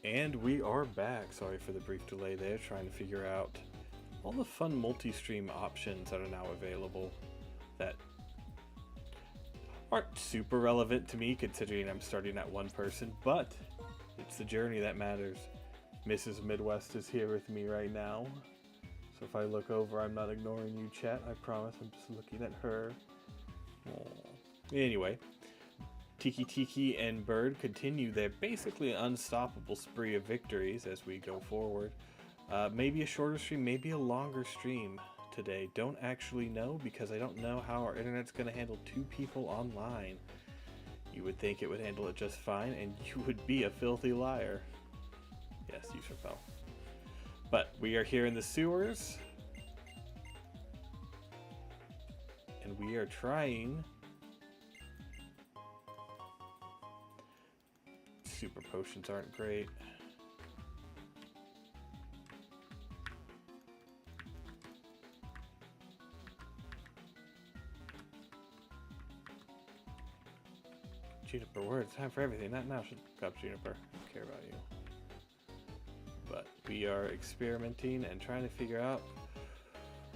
And we are back. Sorry for the brief delay there, trying to figure out all the fun multi-stream options that are now available that aren't super relevant to me considering I'm starting at one person, but it's the journey that matters. Mrs. Midwest is here with me right now. So if I look over, I'm not ignoring you, chat. I promise I'm just looking at her. Aww. Anyway, Tiki and Bird continue their basically unstoppable spree of victories as we go forward. Maybe a shorter stream, maybe a longer stream today. Don't actually know because I don't know how our internet's going to handle 2 people online. You would think it would handle it just fine, and you would be a filthy liar. Yes, you should know. But we are here in the sewers. And we are trying... Super potions aren't great. Juniper, word, it's time for everything. Not now, shut up, Juniper. I don't care about you. But we are experimenting and trying to figure out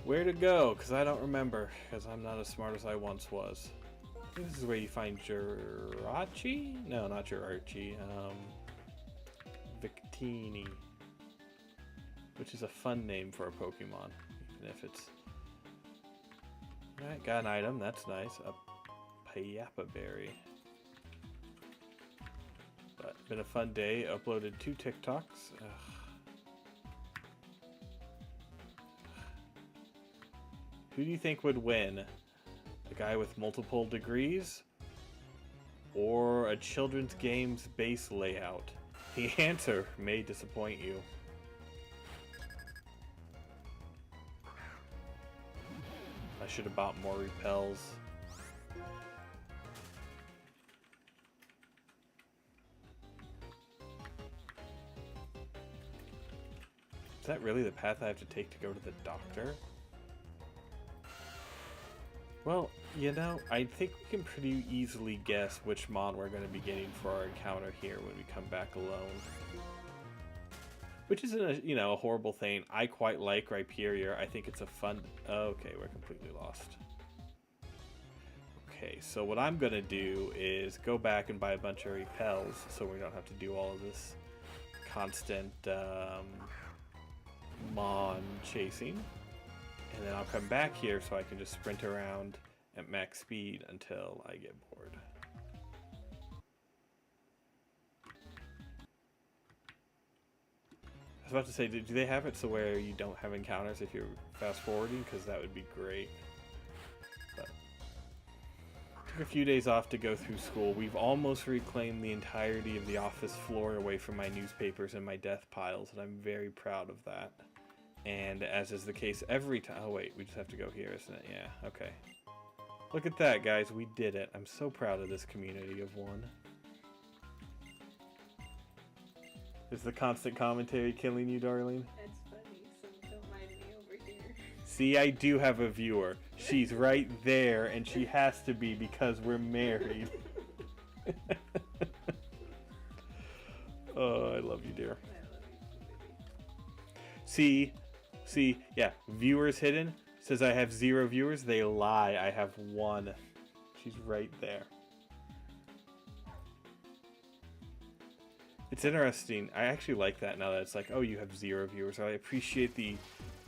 where to go, because I don't remember, because I'm not as smart as I once was. I think this is where you find Jirachi? No, not Jirachi. Victini. Which is a fun name for a Pokemon, even if it's... Alright, got an item, that's nice. A Payapa Berry. But been a fun day. Uploaded 2 TikToks. Ugh. Who do you think would win? A guy with multiple degrees? Or a children's games base layout? The answer may disappoint you. I should have bought more repels. Is that really the path I have to take to go to the doctor? Well, you know, I think we can pretty easily guess which Mon we're going to be getting for our encounter here when we come back alone. Which isn't a, you know, a horrible thing. I quite like Rhyperior. I think it's a fun... Okay, we're completely lost. Okay, so what I'm going to do is go back and buy a bunch of repels so we don't have to do all of this constant Mon chasing. And then I'll come back here so I can just sprint around at max speed until I get bored. I was about to say, do they have it so where you don't have encounters if you're fast forwarding? Because that would be great. But took a few days off to go through school. We've almost reclaimed the entirety of the office floor away from my newspapers and my death piles, and I'm very proud of that. And as is the case every time... Oh wait, we just have to go here, isn't it? Yeah, okay. Look at that, guys. We did it. I'm so proud of this community of one. Is the constant commentary killing you, darling? That's funny, so don't mind me over here. See, I do have a viewer. She's right there, and she has to be because we're married. Oh, I love you, dear. I love you, See, yeah, viewers hidden. Says I have 0 viewers. They lie. I have 1. She's right there. It's interesting. I actually like that now that it's like, oh, you have 0 viewers. I appreciate the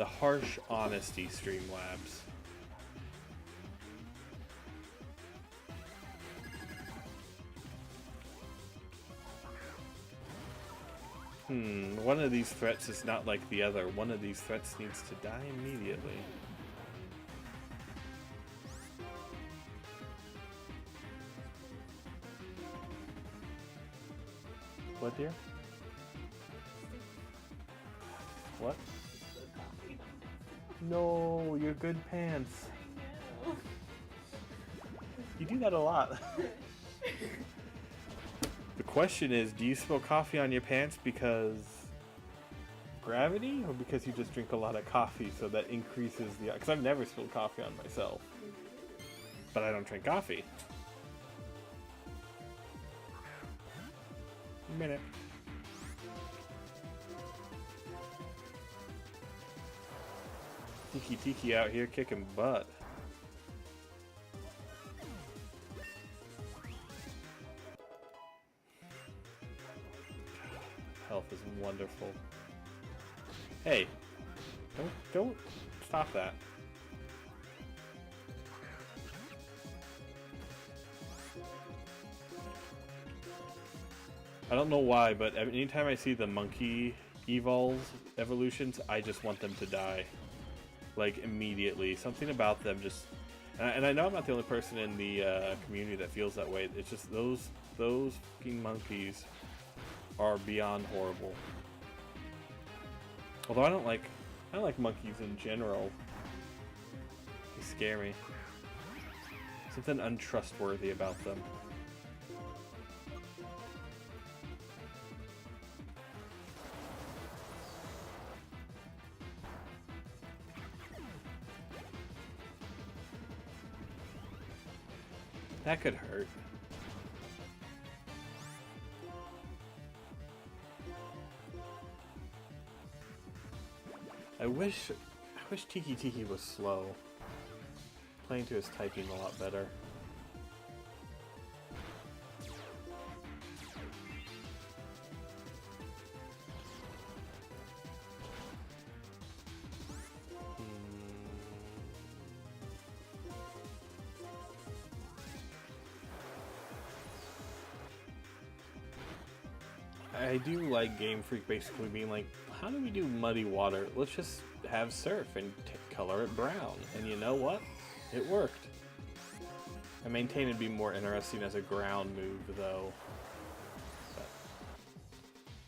harsh honesty, Streamlabs. One of these threats is not like the other. One of these threats needs to die immediately. What, dear? What? No, your good pants. I know. You do that a lot. The question is, do you spill coffee on your pants because gravity, or because you just drink a lot of coffee so that increases the... Because I've never spilled coffee on myself. But I don't drink coffee. Minute. Tiki out here kicking butt. Health is wonderful. Hey, don't stop that. I don't know why, but anytime I see the monkey evolutions, I just want them to die. Like, immediately. Something about them just... And I know I'm not the only person in the community that feels that way. It's just those fucking monkeys are beyond horrible. Although I don't like monkeys in general. They scare me. Something untrustworthy about them. That could hurt. I wish Tiki was slow. Playing to his typing a lot better. I do like Game Freak basically being like, how do we do muddy water? Let's just have surf and color it brown. And you know what? It worked. I maintain it'd be more interesting as a ground move, though. But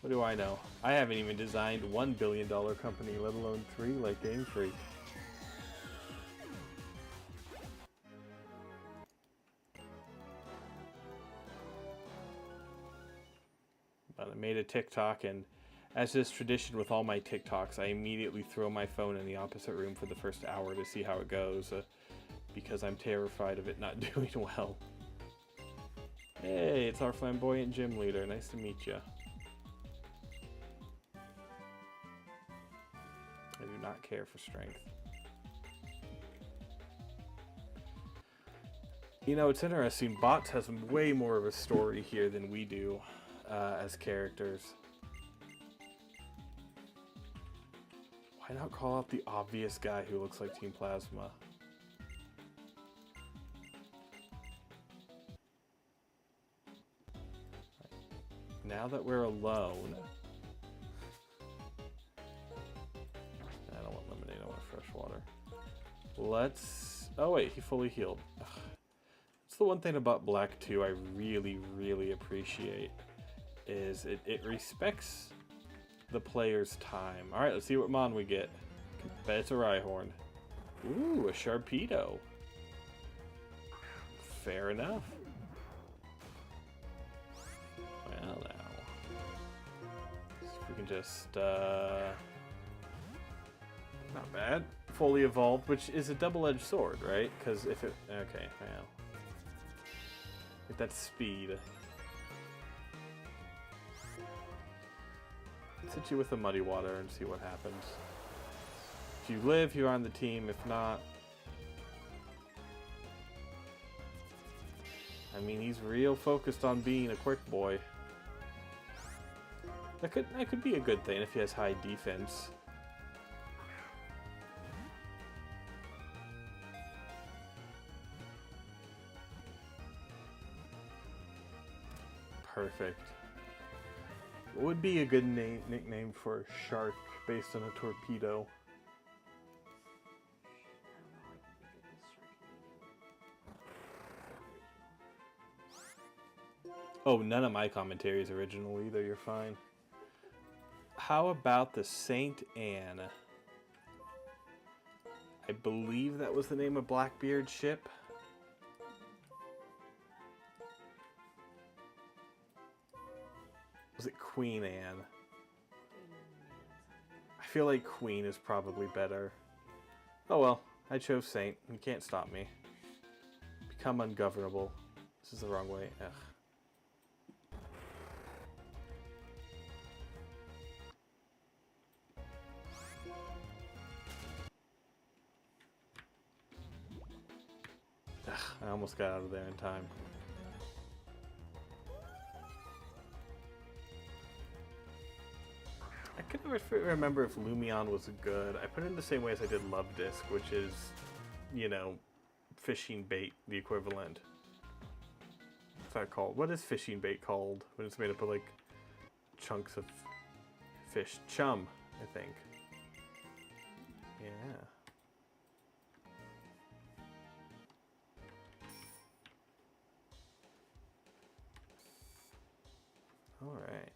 what do I know? I haven't even designed $1 billion company, let alone 3 like Game Freak. But I made a TikTok, and as is tradition with all my TikToks, I immediately throw my phone in the opposite room for the first hour to see how it goes, because I'm terrified of it not doing well. Hey, it's our flamboyant gym leader. Nice to meet you. I do not care for strength. You know, it's interesting. Bots has way more of a story here than we do. As characters. Why not call out the obvious guy who looks like Team Plasma? Now that we're alone... I don't want lemonade, I want fresh water. Let's... Oh wait, he fully healed. Ugh. That's the one thing about Black 2 I really, really appreciate. Is it respects the player's time. Alright, let's see what mon we get. Bet it's a Rhyhorn. Ooh, a Sharpedo. Fair enough. Well now. See if we can just not bad. Fully evolved, which is a double-edged sword, right? Because if it okay, well. With that speed. Let's hit you with the muddy water and see what happens. If you live, you're on the team. If not... I mean, he's real focused on being a quick boy. That could be a good thing if he has high defense. Perfect. What would be a good nickname for a shark based on a torpedo? Oh, none of my commentary is original either, you're fine. How about the Saint Anne? I believe that was the name of Blackbeard's ship. Was it Queen Anne? I feel like Queen is probably better. Oh well, I chose Saint. You can't stop me. Become ungovernable. This is the wrong way. Ugh. I almost got out of there in time. I could never remember if Lumion was good. I put it in the same way as I did Love Disc, which is, you know, fishing bait, the equivalent. What's that called? What is fishing bait called when it's made up of like chunks of fish? Chum, I think. Yeah. All right.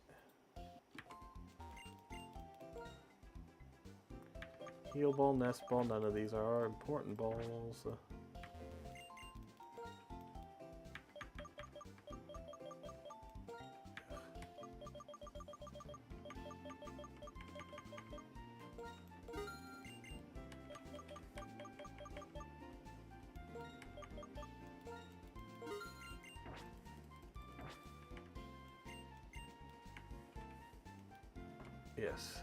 Heal ball, nest ball, none of these are important balls. Yes.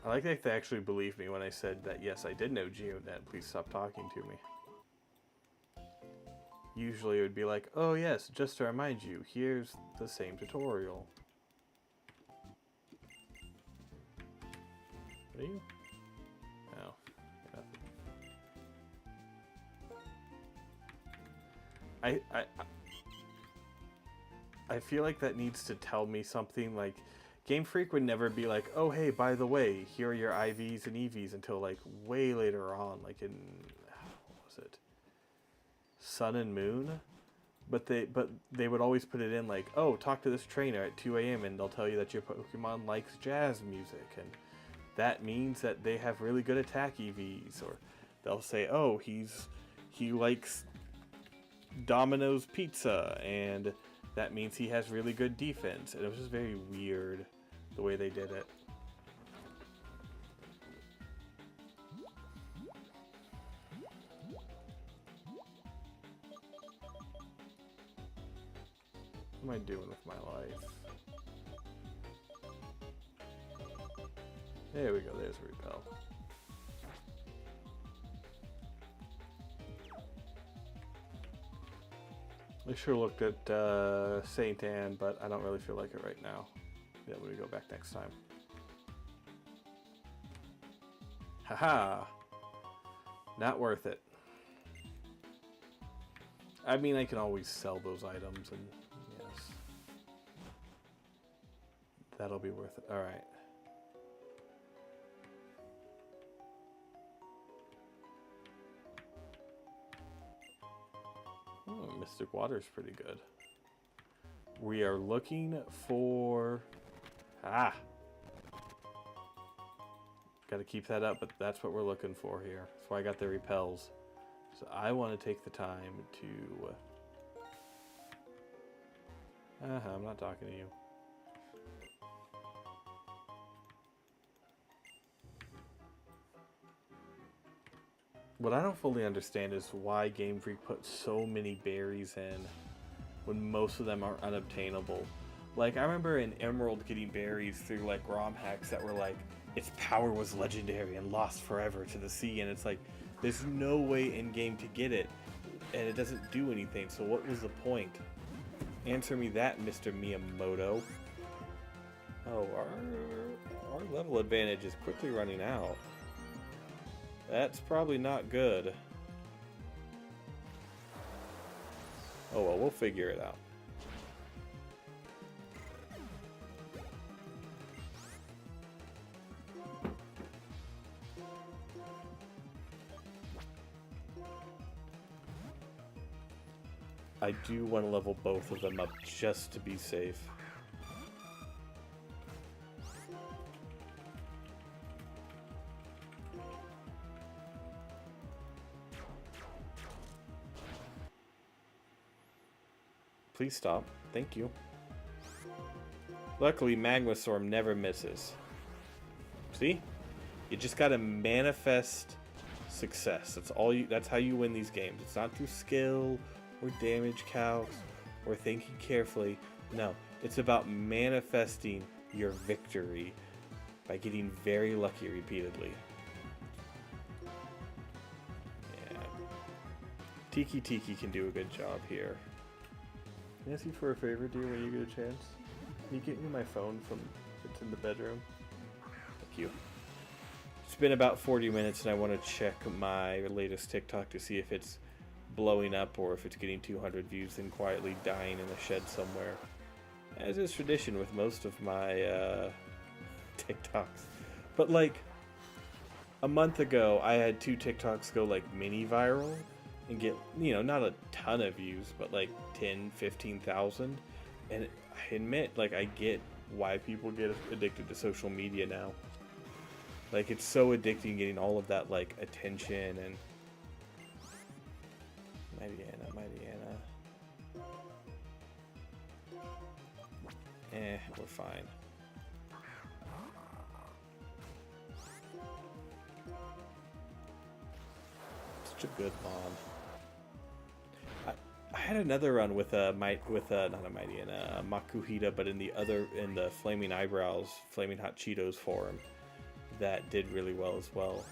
I like that they actually believed me when I said that, yes, I did know GeoNet, please stop talking to me. Usually it would be like, oh yes, just to remind you, here's the same tutorial. What are you? Oh, nothing. I feel like that needs to tell me something. Like, Game Freak would never be like, oh hey, by the way, here are your IVs and EVs until like way later on, like in, what was it? Sun and Moon? But they would always put it in like, oh, talk to this trainer at 2 a.m. and they'll tell you that your Pokemon likes jazz music, and that means that they have really good attack EVs. Or they'll say, oh, he likes Domino's Pizza, and that means he has really good defense. And it was just very weird the way they did it. What am I doing with my life? There we go, there's a repel. I sure looked at Saint Anne, but I don't really feel like it right now. Yeah, we'll go back next time. Haha! Not worth it. I mean, I can always sell those items, and yes. That'll be worth it. Alright. Oh, Mystic Water's pretty good. We are looking for... Ah! Gotta keep that up, but that's what we're looking for here. That's why I got the repels. So I want to take the time to... I'm not talking to you. What I don't fully understand is why Game Freak put so many berries in when most of them are unobtainable. Like, I remember in Emerald getting berries through, like, ROM hacks that were like, its power was legendary and lost forever to the sea, and it's like, there's no way in-game to get it, and it doesn't do anything, so what was the point? Answer me that, Mr. Miyamoto. Oh, our level advantage is quickly running out. That's probably not good. Oh well, we'll figure it out. I do want to level both of them up just to be safe. Please stop. Thank you. Luckily, Magma Storm never misses. See? You just gotta manifest success. That's all you. That's how you win these games. It's not through skill or damage calcs or thinking carefully. No, it's about manifesting your victory by getting very lucky repeatedly. Yeah. Tiki can do a good job here. Can I ask you for a favor, dear, when you get a chance? Can you get me my phone from it's in the bedroom? Thank you. It's been about 40 minutes and I want to check my latest TikTok to see if it's blowing up or if it's getting 200 views and quietly dying in a shed somewhere. As is tradition with most of my TikToks. But like a month ago, I had 2 TikToks go like mini viral and get, you know, not a ton of views, but like 10, 15,000. And I admit, like, I get why people get addicted to social media now. Like, it's so addicting getting all of that, like, attention and... Mighty Anna. We're fine. Such a good mom. I had another run with not a Mighty Anna, Makuhita, but in the Flaming Eyebrows, Flaming Hot Cheetos forum, that did really well as well.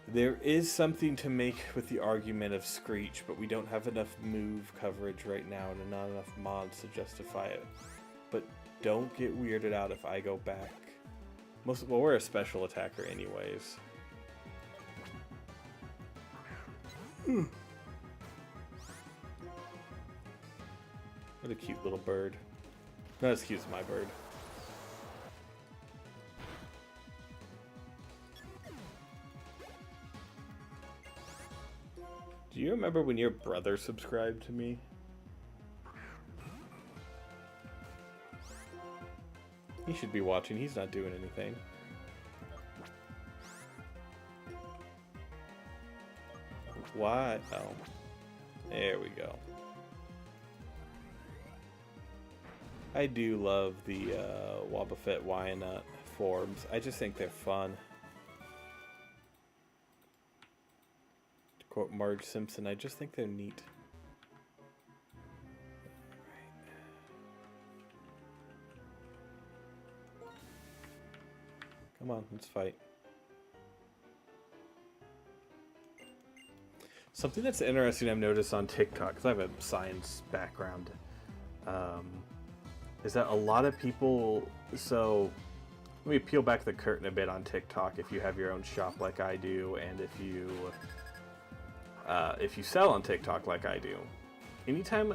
There is something to make with the argument of Screech, but we don't have enough move coverage right now and not enough mods to justify it. But don't get weirded out if I go back. Well, we're a special attacker anyways. What a cute little bird. Not as cute as my bird. Do you remember when your brother subscribed to me? He should be watching. He's not doing anything. Why? Oh. There we go. I do love the Wobbuffet Wyanut forms. I just think they're fun. To quote Marge Simpson, I just think they're neat. Come on, let's fight. Something that's interesting I've noticed on TikTok, because I have a science background, is that a lot of people, so let me peel back the curtain a bit on TikTok if you have your own shop like I do, and if you sell on TikTok like I do. Anytime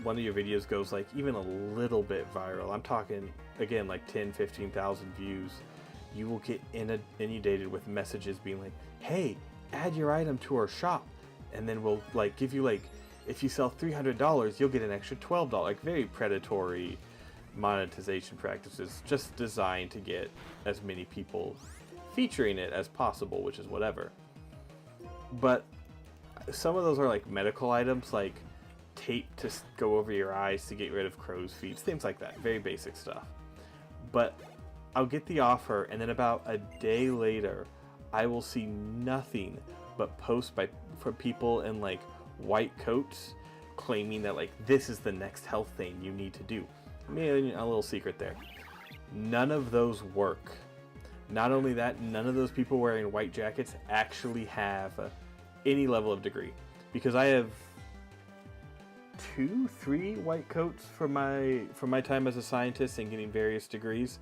one of your videos goes like even a little bit viral, I'm talking, again, like 10, 15,000 views, you will get inundated with messages being like, hey, add your item to our shop, and then we'll like give you like, if you sell $300, you'll get an extra $12. Like very predatory monetization practices, just designed to get as many people featuring it as possible, which is whatever. But some of those are like medical items, like tape to go over your eyes to get rid of crow's feet, things like that, very basic stuff. But I'll get the offer, and then about a day later, I will see nothing but posts for people in like white coats claiming that like this is the next health thing you need to do. Maybe a little secret there. None of those work. Not only that, none of those people wearing white jackets actually have any level of degree. Because I have 2, 3 white coats for my time as a scientist and getting various degrees,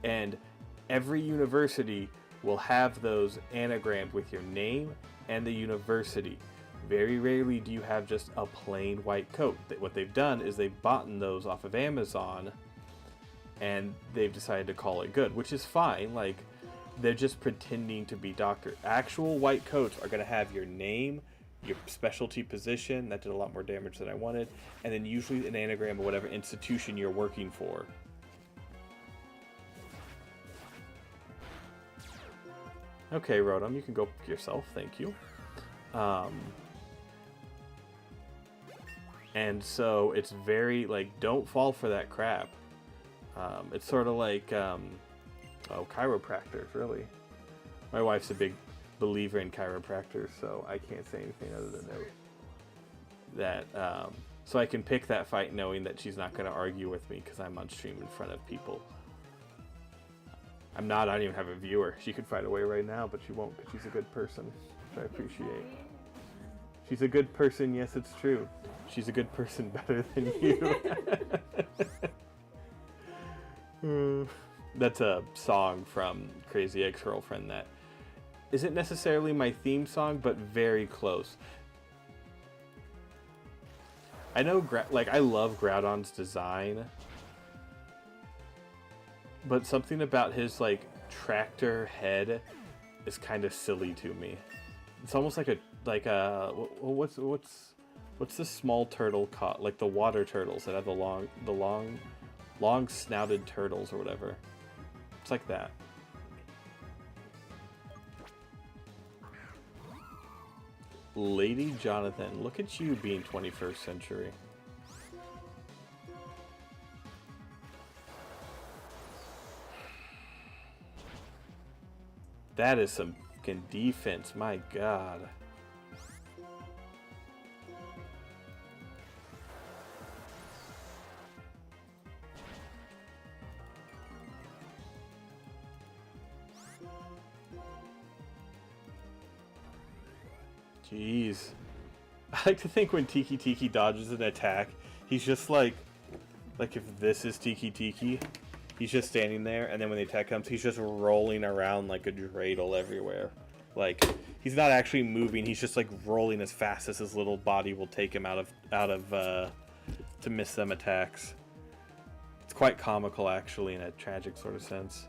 and every university will have those anagrammed with your name and the university. Very rarely do you have just a plain white coat. What they've done is they've bought those off of Amazon and they've decided to call it good, which is fine. Like, they're just pretending to be doctors. Actual white coats are going to have your name, your specialty position, that did a lot more damage than I wanted, and then usually an anagram of whatever institution you're working for. Okay, Rotom, you can go yourself, thank you. And so it's very, like, don't fall for that crap. It's sort of like, chiropractors, really. My wife's a big believer in chiropractors, so I can't say anything other than that. So I can pick that fight knowing that she's not going to argue with me because I'm on stream in front of people. I'm not. I don't even have a viewer. She could fight away right now, but she won't because she's a good person, which I appreciate. She's a good person. Yes, it's true. She's a good person better than you. That's a song from Crazy Ex-Girlfriend that isn't necessarily my theme song, but very close. I know, like, I love Groudon's design, but something about his, like, tractor head is kind of silly to me. It's almost like what's this small turtle called? Like the water turtles that have the long snouted turtles or whatever. It's like that. Lady Jonathan, look at you being 21st century. That is some fucking defense, my god. Jeez. I like to think when Tiki dodges an attack, he's just like if this is Tiki, he's just standing there, and then when the attack comes, he's just rolling around like a dreidel everywhere. Like, he's not actually moving, he's just like rolling as fast as his little body will take him out of to miss them attacks. It's quite comical, actually, in a tragic sort of sense.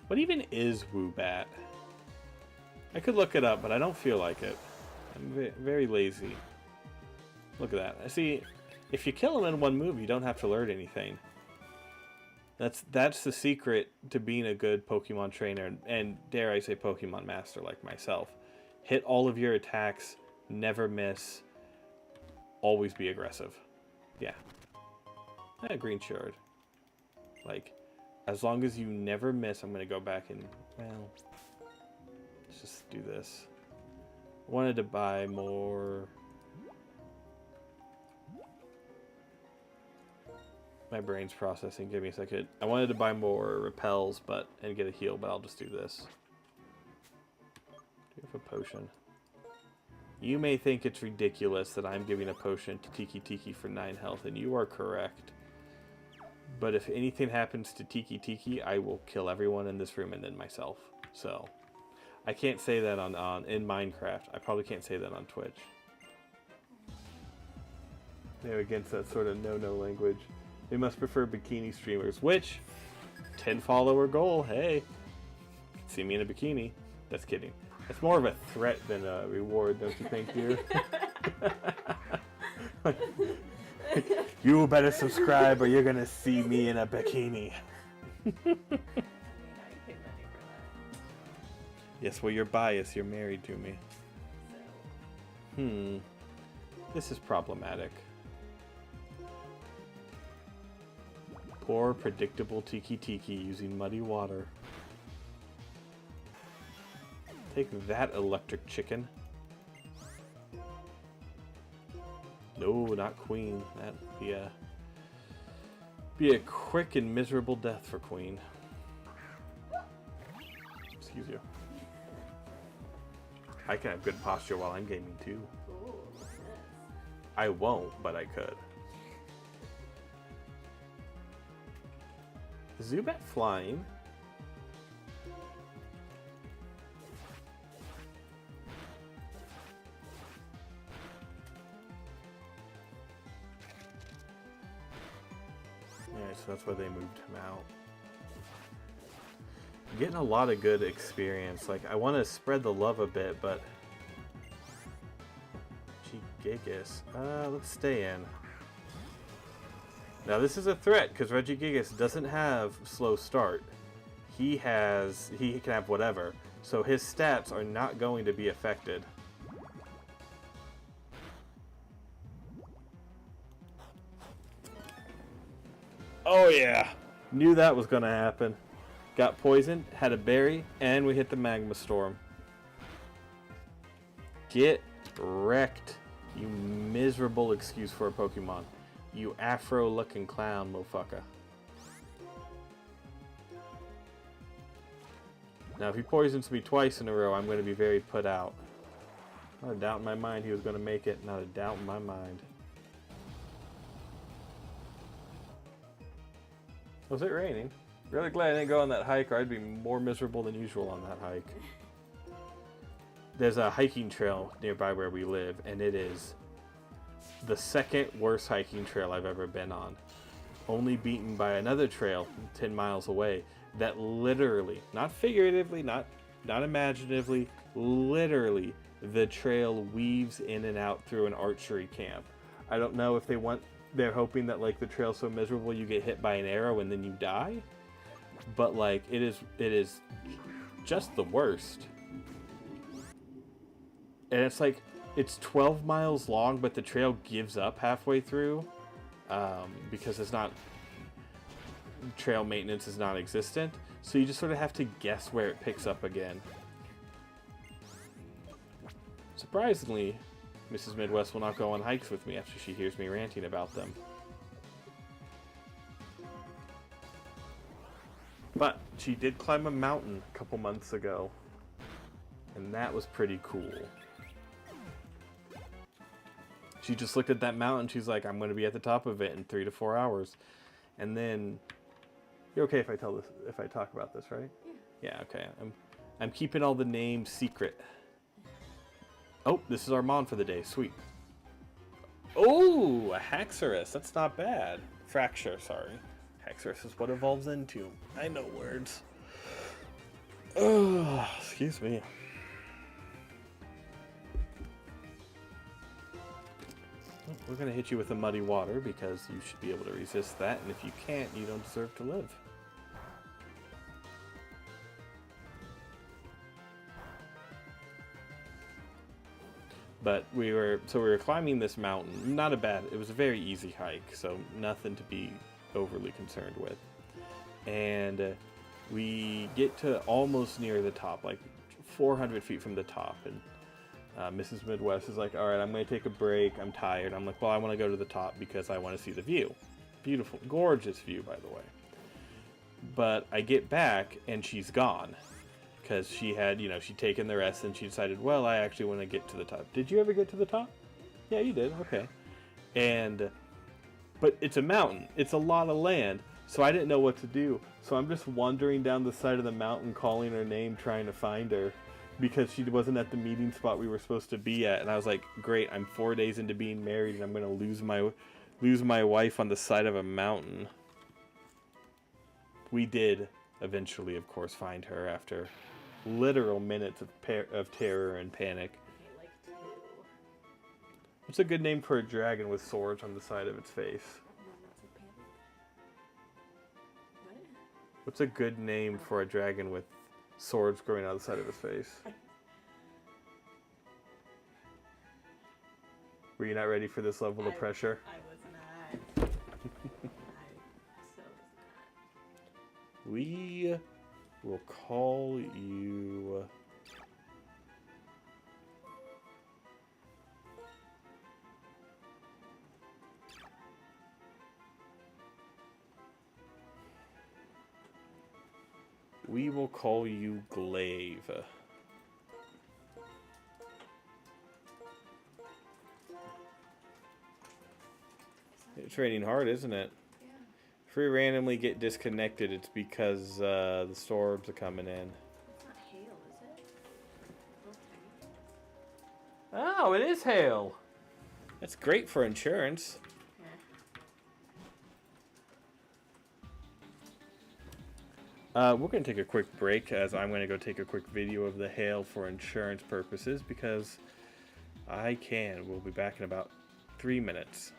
What even is Woobat? I could look it up, but I don't feel like it. I'm very lazy. Look at that. I see, if you kill him in one move, you don't have to learn anything. That's the secret to being a good Pokemon trainer, and dare I say Pokemon master like myself. Hit all of your attacks, never miss, always be aggressive. Yeah. Green Shard. Like, as long as you never miss, I'm going to go back and, well, let's just do this. I wanted to buy more. My brain's processing. Give me a second. I wanted to buy more repels, and get a heal, but I'll just do this. Do you have a potion? You may think it's ridiculous that I'm giving a potion to Tiki for 9 health, and you are correct. But if anything happens to Tiki, I will kill everyone in this room and then myself. So, I can't say that in Minecraft. I probably can't say that on Twitch. They're against that sort of no-no language. They must prefer bikini streamers, which, 10 follower goal, hey. See me in a bikini. That's kidding. That's more of a threat than a reward, don't you think, dear? You better subscribe or you're gonna see me in a bikini. Yes, well, you're biased. You're married to me. This is problematic. Poor, predictable Tiki using muddy water. Take that, electric chicken. No, not Queen. That'd be a quick and miserable death for Queen. Excuse you. I can have good posture while I'm gaming too. Ooh, yes. I won't, but I could. Is Zubat flying? Alright, so that's why they moved him out. I'm getting a lot of good experience. Like, I want to spread the love a bit, but... Regigigas. Let's stay in. Now this is a threat, because Regigigas doesn't have slow start. He can have whatever. So his stats are not going to be affected. Oh yeah! Knew that was going to happen. Got poisoned, had a berry, and we hit the magma storm. Get wrecked, you miserable excuse for a Pokemon. You afro-looking clown, motherfucker. Now, if he poisons me twice in a row, I'm going to be very put out. Not a doubt in my mind he was going to make it. Not a doubt in my mind. Was it raining? Really glad I didn't go on that hike, or I'd be more miserable than usual on that hike. There's a hiking trail nearby where we live, and it is the second worst hiking trail I've ever been on. Only beaten by another trail 10 miles away that literally, not figuratively, not imaginatively, literally, the trail weaves in and out through an archery camp. I don't know if they're hoping that like the trail's so miserable you get hit by an arrow and then you die, but like it is just the worst. And it's like it's 12 miles long, but the trail gives up halfway through because it's not, trail maintenance is non-existent, so you just sort of have to guess where it picks up again. Surprisingly, Mrs. Midwest will not go on hikes with me after she hears me ranting about them. But she did climb a mountain a couple months ago, and that was pretty cool. She just looked at that mountain, she's like, I'm going to be at the top of it in 3 to 4 hours. And then, you're okay if I talk about this, right? Yeah. Yeah, okay. I'm keeping all the names secret. Oh, this is Armand for the day. Sweet. Oh, a Haxorus. That's not bad. Fracture, sorry. Haxorus is what evolves into. I know words. Oh, excuse me. We're going to hit you with the muddy water because you should be able to resist that, and if you can't, you don't deserve to live. But we were climbing this mountain. Not a bad, it was a very easy hike, so nothing to be overly concerned with. And we get to almost near the top, like 400 feet from the top, and Mrs. Midwest is like, all right, I'm going to take a break. I'm tired. I'm like, well, I want to go to the top because I want to see the view. Beautiful, gorgeous view, by the way. But I get back and she's gone because she had, she'd taken the rest and she decided, well, I actually want to get to the top. Did you ever get to the top? Yeah, you did. Okay. But it's a mountain. It's a lot of land. So I didn't know what to do. So I'm just wandering down the side of the mountain, calling her name, trying to find her, because she wasn't at the meeting spot we were supposed to be at. And I was like, great, I'm 4 days into being married and I'm going to lose my wife on the side of a mountain. We did eventually, of course, find her after literal minutes of terror and panic. What's a good name for a dragon with swords on the side of its face? What's a good name for a dragon with swords growing out of the side of his face? Were you not ready for this level of pressure? I was not. I so was not. We will call you... We will call you Glaive. It's raining hard, isn't it? Yeah. If we randomly get disconnected, it's because the storms are coming in. It's not hail, is it? Little tiny. Oh, it is hail. That's great for insurance. We're going to take a quick break as I'm going to go take a quick video of the hail for insurance purposes because I can. We'll be back in about 3 minutes.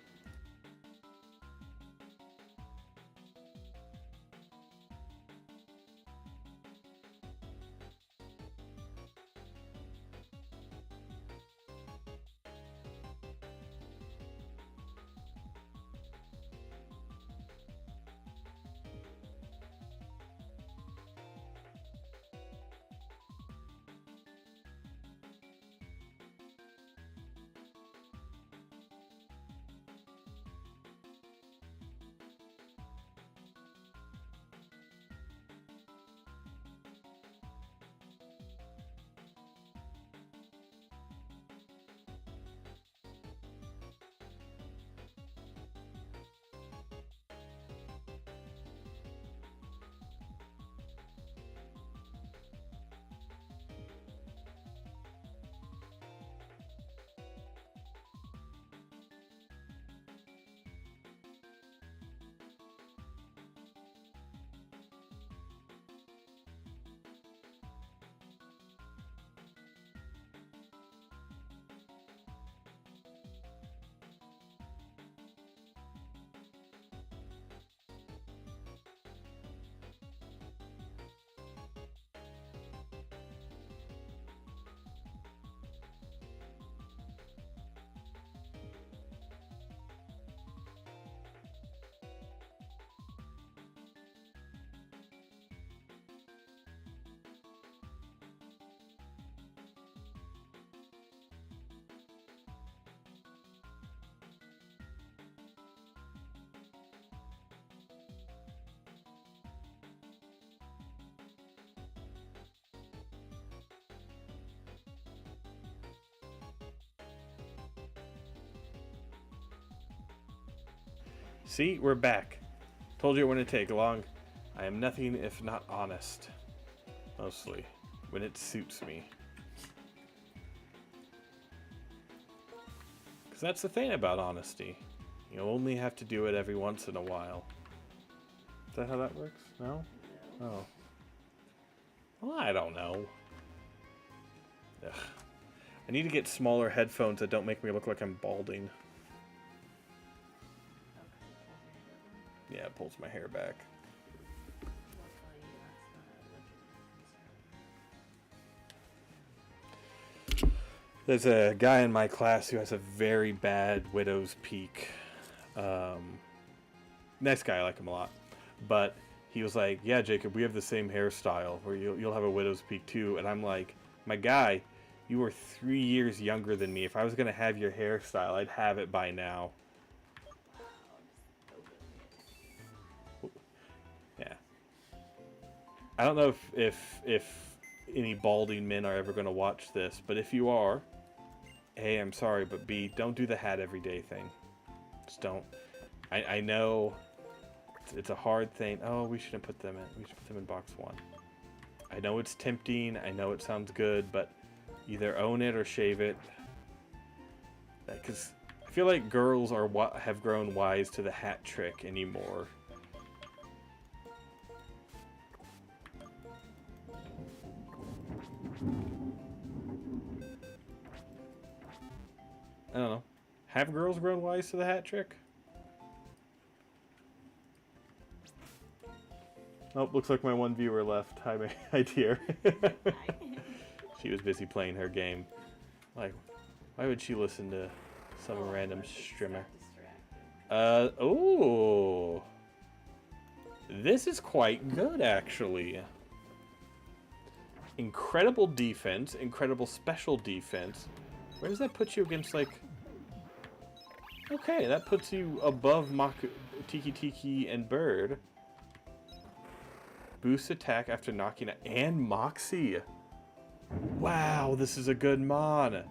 See, we're back. Told you it wouldn't take long. I am nothing if not honest. Mostly, when it suits me. Because that's the thing about honesty. You only have to do it every once in a while. Is that how that works? No? Oh. Well, I don't know. Ugh. I need to get smaller headphones that don't make me look like I'm balding. Yeah, it pulls my hair back. There's a guy in my class who has a very bad widow's peak. Nice guy, I like him a lot. But he was like, yeah, Jacob, we have the same hairstyle where you'll have a widow's peak too. And I'm like, my guy, you are 3 years younger than me. If I was going to have your hairstyle, I'd have it by now. Yeah. I don't know if any balding men are ever going to watch this, but if you are, A, I'm sorry, but B, don't do the hat every day thing. Just don't. I know it's a hard thing. Oh, we shouldn't put them in. We should put them in box 1. I know it's tempting. I know it sounds good, but either own it or shave it. Because I feel like girls are have grown wise to the hat trick anymore. I don't know. Have girls grown wise to the hat trick? Oh, looks like my one viewer left. Hi, dear. She was busy playing her game. Like, why would she listen to some random streamer? Oh. This is quite good, actually. Incredible defense, incredible special defense. Where does that put you against, like... Okay, that puts you above Tiki Tiki and Bird. Boost attack after knocking out... And Moxie! Wow, this is a good mod!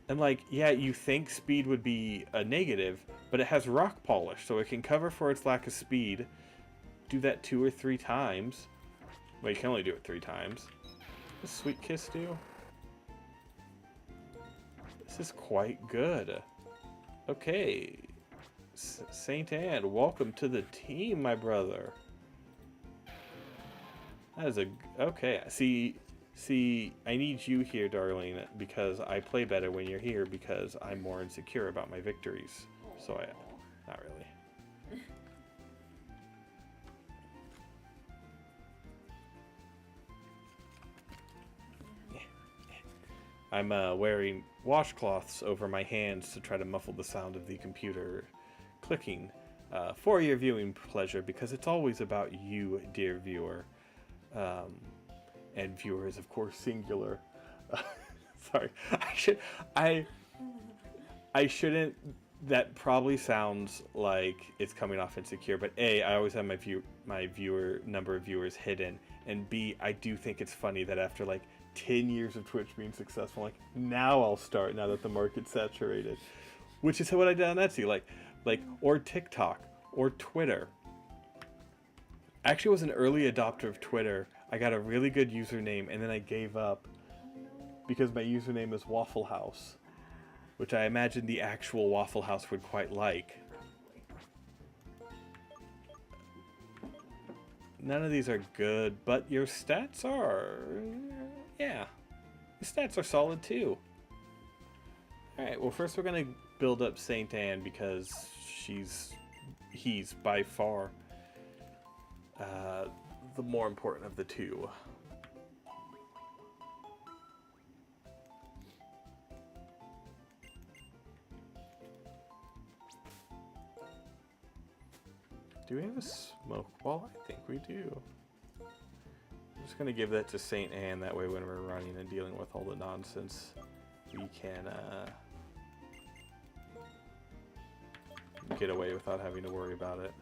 And, like, yeah, you think speed would be a negative, but it has rock polish, so it can cover for its lack of speed. Do that 2 or 3 times. Well, you can only do it 3 times. Does Sweet Kiss do? This is quite good. Okay. Saint Anne, welcome to the team, my brother. That is a... Okay, see, I need you here, darling, because I play better when you're here because I'm more insecure about my victories. So not really. I'm wearing washcloths over my hands to try to muffle the sound of the computer clicking for your viewing pleasure, because it's always about you, dear viewer. And viewer is, of course, singular. Sorry, I shouldn't. That probably sounds like it's coming off insecure, but A, I always have my viewer number of viewers hidden, and B, I do think it's funny that after like 10 years of Twitch being successful, like, now I'll start, now that the market's saturated. Which is what I did on Etsy, like, or TikTok, or Twitter. I actually was an early adopter of Twitter. I got a really good username, and then I gave up because my username is Waffle House, which I imagine the actual Waffle House would quite like. None of these are good, but your stats are... Yeah, your stats are solid too. Alright, well first we're going to build up Saint Anne because he's by far the more important of the two. Do we have a smoke ball? I think we do. I'm just going to give that to Saint Anne, that way when we're running and dealing with all the nonsense, we can get away without having to worry about it.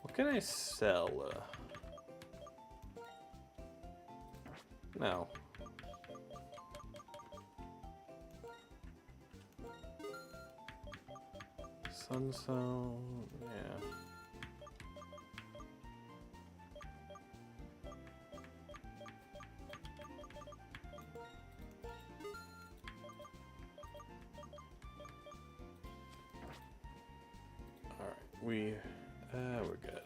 What can I sell? No. Sunstone, yeah. Alright, we're good.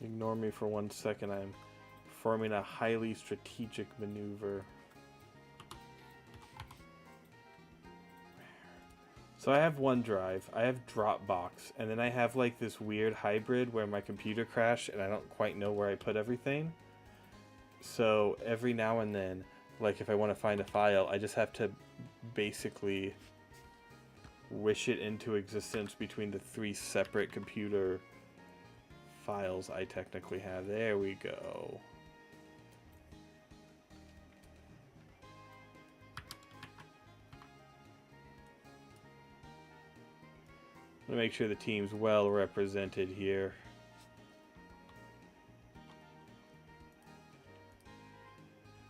Ignore me for 1 second. I'm performing a highly strategic maneuver. So I have OneDrive, I have Dropbox, and then I have like this weird hybrid where my computer crashed and I don't quite know where I put everything. So every now and then, like if I want to find a file, I just have to basically wish it into existence between the 3 separate computer files I technically have. There we go. I'm gonna make sure the team's well represented here.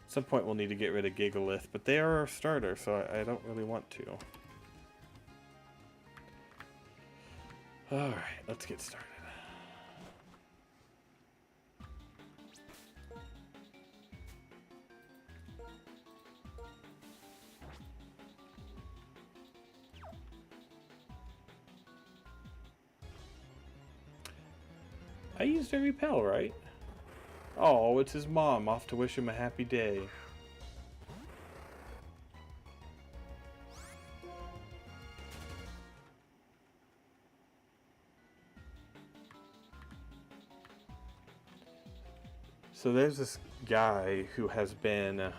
At some point we'll need to get rid of Gigalith, but they are our starter, so I don't really want to. Alright, let's get started. I used a repel, right? Oh, it's his mom, off to wish him a happy day. So there's this guy who has been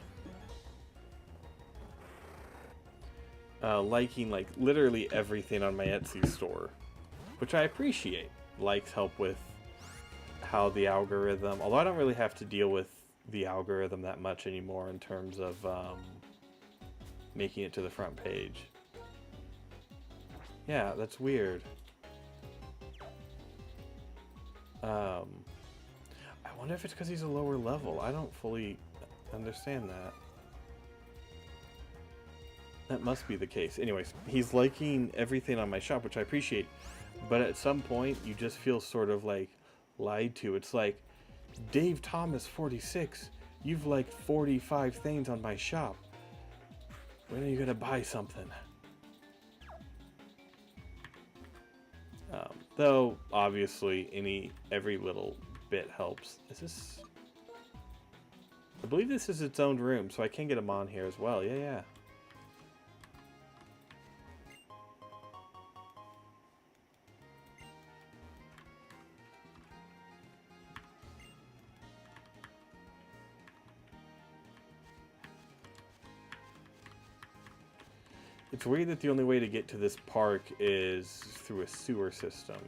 liking like literally everything on my Etsy store, which I appreciate. Likes help with how the algorithm, although I don't really have to deal with the algorithm that much anymore in terms of making it to the front page. Yeah, that's weird. I wonder if it's because he's a lower level. I don't fully understand that. That must be the case. Anyways, he's liking everything on my shop, which I appreciate. But at some point, you just feel sort of like lied to. It's like, Dave Thomas 46, you've liked 45 things on my shop. When are you gonna buy something? Though obviously every little bit helps. Is this? I believe this is its own room, so I can get him on here as well. Yeah. It's weird that the only way to get to this park is through a sewer system.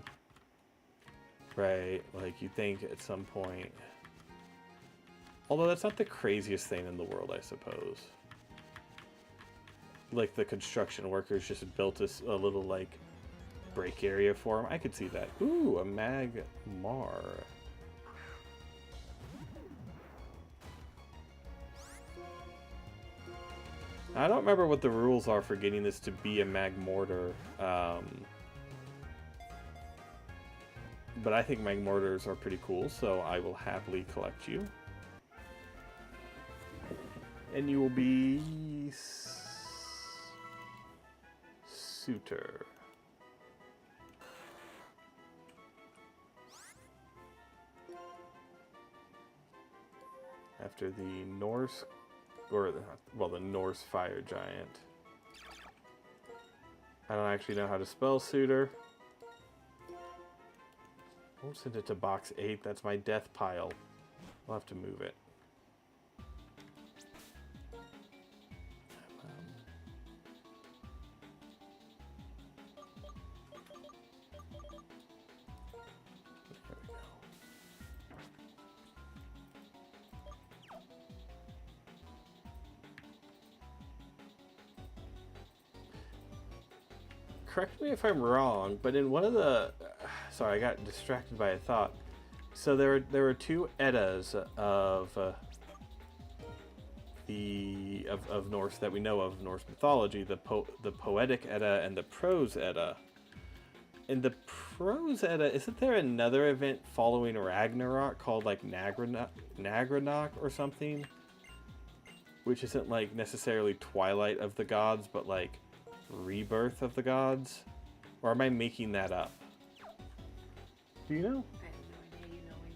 Right, like you think at some point. Although that's not the craziest thing in the world, I suppose. Like the construction workers just built a little like break area for him. I could see that. Ooh, a Magmar. I don't remember what the rules are for getting this to be a Magmortar. But I think Magmortars are pretty cool, so I will happily collect you. And you will be Suitor. After the Norse, or the Norse fire giant. I don't actually know how to spell Suitor. I won't send it to box 8. That's my death pile. I'll have to move it. correct me if I'm wrong, but in one of the... sorry, I got distracted by a thought. So there were two Eddas of Norse that we know of Norse mythology, the poetic Edda and the prose Edda. In the prose Edda, isn't there another event following Ragnarok called like Nagranock or something? Which isn't like necessarily Twilight of the Gods, but like Rebirth of the Gods? Or am I making that up? Do you know? I have no idea. You know way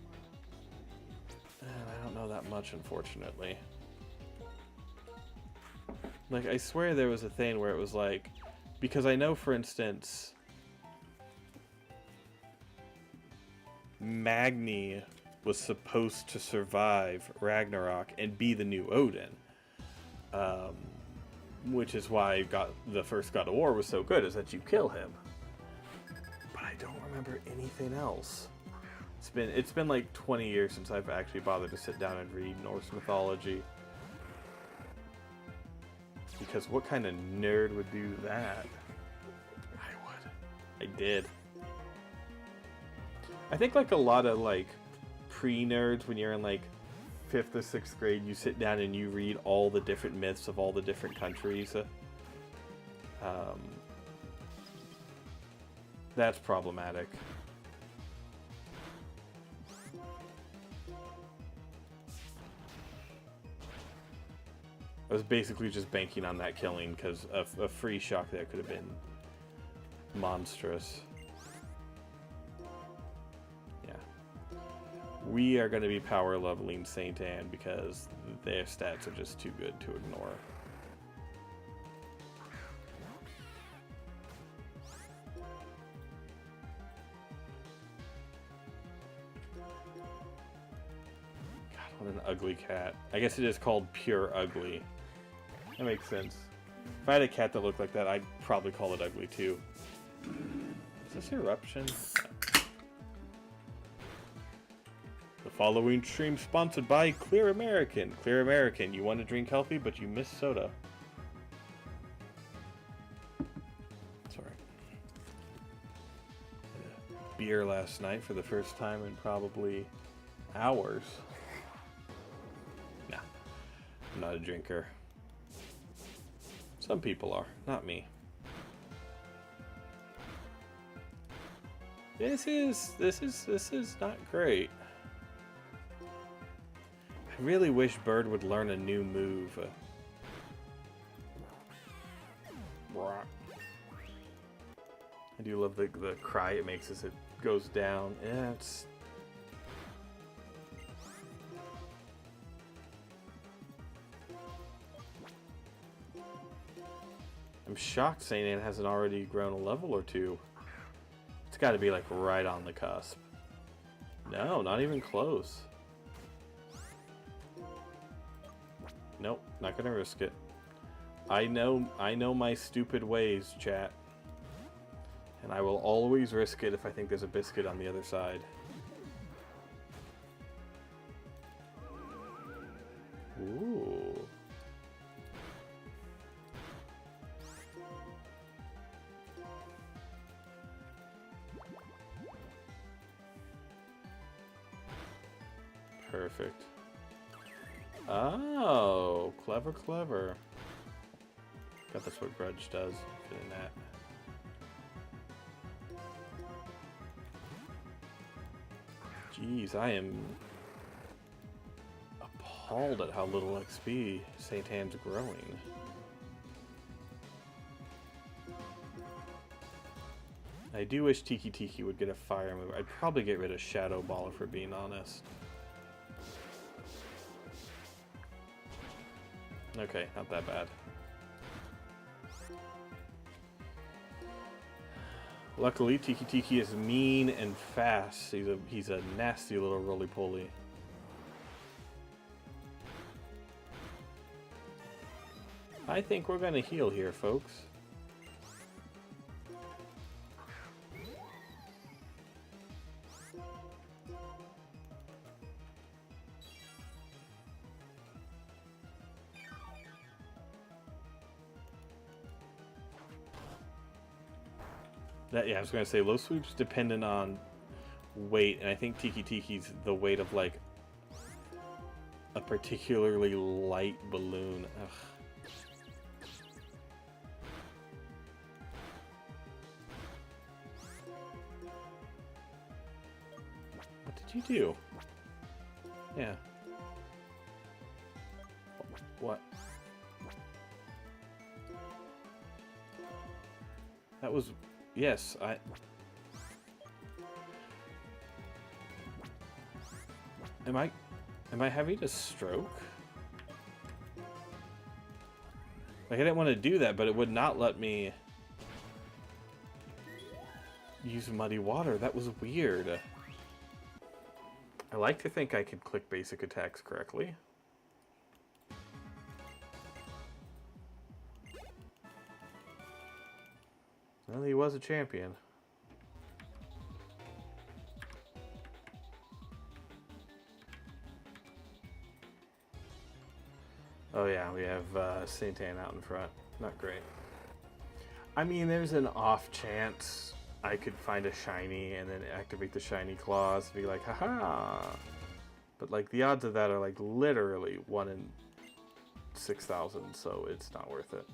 more. I don't know that much, unfortunately. Like, I swear there was a thing where it was like... Because I know, for instance... Magni was supposed to survive Ragnarok and be the new Odin. Which is why the first God of War was so good, is that you kill him. But I don't remember anything else. It's been like 20 years since I've actually bothered to sit down and read Norse mythology. Because what kind of nerd would do that? I would. I did. I think like a lot of like pre-nerds, when you're in like 5th or 6th grade, you sit down and you read all the different myths of all the different countries. That's problematic. I was basically just banking on that killing because a free shock there could have been monstrous. Yeah. We are going to be power leveling Saint Anne because their stats are just too good to ignore. God, what an ugly cat. I guess it is called pure ugly. That makes sense. If I had a cat that looked like that, I'd probably call it ugly too. Is this Eruption? The following stream sponsored by Clear American. Clear American, you want to drink healthy, but you miss soda. Sorry. Had a beer last night for the first time in probably hours. Nah, I'm not a drinker. Some people are, not me. This is not great. I really wish Bird would learn a new move. I do love the cry it makes as it goes down. Yeah, it's... I'm shocked Saint Anne hasn't already grown a level or two. It's got to be like right on the cusp. No, not even close. Nope, not gonna risk it. I know my stupid ways, chat. And I will always risk it if I think there's a biscuit on the other side. Ooh. Perfect. Oh, clever, clever. God, that's what Grudge does. Getting that. Jeez, I am appalled at how little XP Saint Anne's growing. I do wish Tiki Tiki would get a fire move. I'd probably get rid of Shadow Ball if we're being honest. Okay, not that bad. Luckily, Tiki Tiki is mean and fast. He's a nasty little roly-poly. I think we're gonna heal here, folks. Yeah, I was gonna say low sweep's dependent on weight, and I think Tiki Tiki's the weight of like a particularly light balloon. Ugh. What did you do? Yeah. What? That was... Yes, Am I having a stroke? Like, I didn't want to do that, but it would not let me use muddy water. That was weird. I like to think I can click basic attacks correctly. Well, he was a champion. Oh yeah, we have Saint Anne out in front. Not great. I mean, there's an off chance I could find a shiny and then activate the shiny claws and be like, haha! But like, the odds of that are like literally 1 in 6,000, so it's not worth it.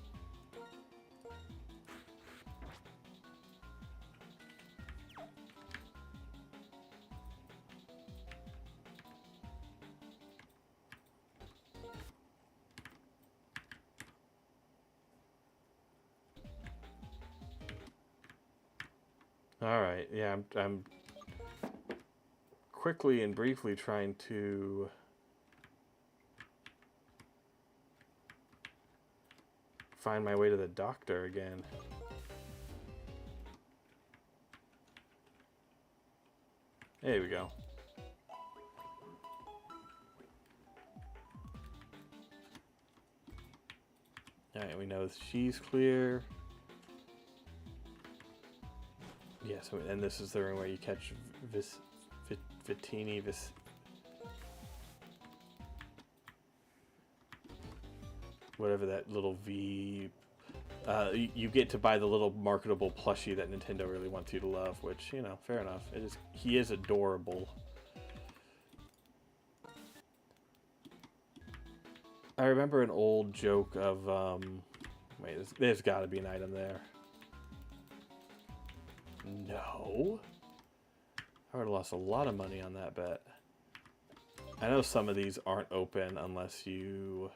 Alright, yeah, I'm quickly and briefly trying to find my way to the doctor again. There we go. Alright, we know she's clear. Yes, and this is the room where you catch Vitini, whatever that little V. You get to buy the little marketable plushie that Nintendo really wants you to love, which, you know, fair enough. It is. He is adorable. I remember an old joke of, wait, there's got to be an item there. No. I would have lost a lot of money on that bet. I know some of these aren't open unless you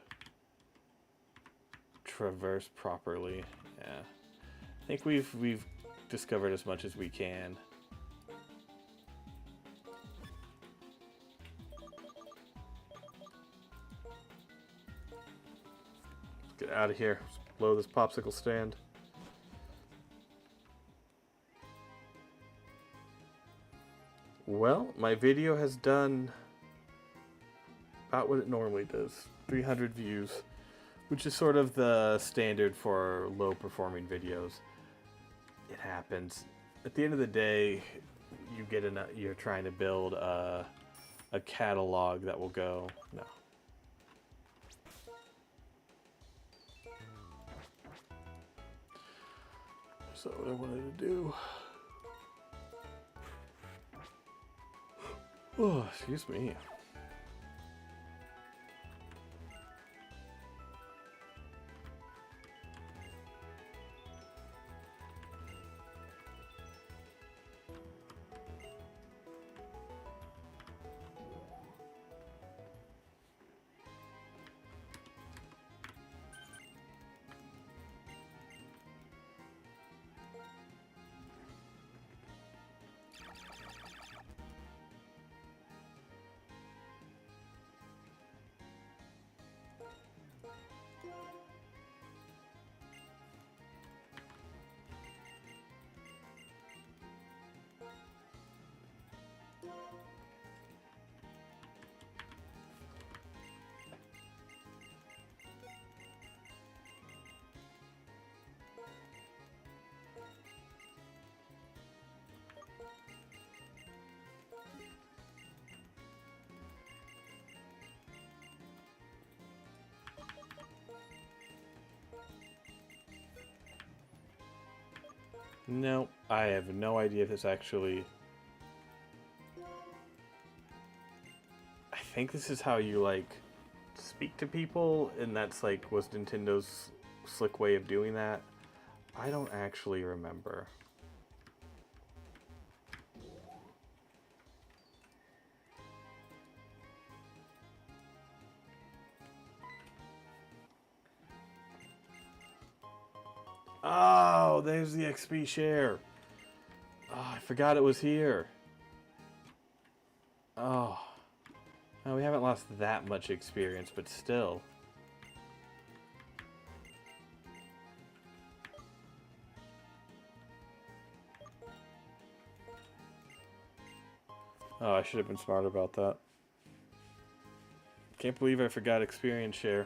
traverse properly. Yeah. I think we've discovered as much as we can. Let's get out of here. Let's blow this popsicle stand. Well, my video has done about what it normally does. 300 views, which is sort of the standard for low performing videos. It happens. At the end of the day, you're trying to build a catalog that will go, no. So what I wanted to do. Oh, excuse me. No, I have no idea if this actually... I think this is how you, like, speak to people, and that's, like, was Nintendo's slick way of doing that. I don't actually remember. Oh, there's the XP share. Oh, I forgot it was here. Oh. Well, we haven't lost that much experience, but still. Oh, I should have been smart about that. Can't believe I forgot experience share.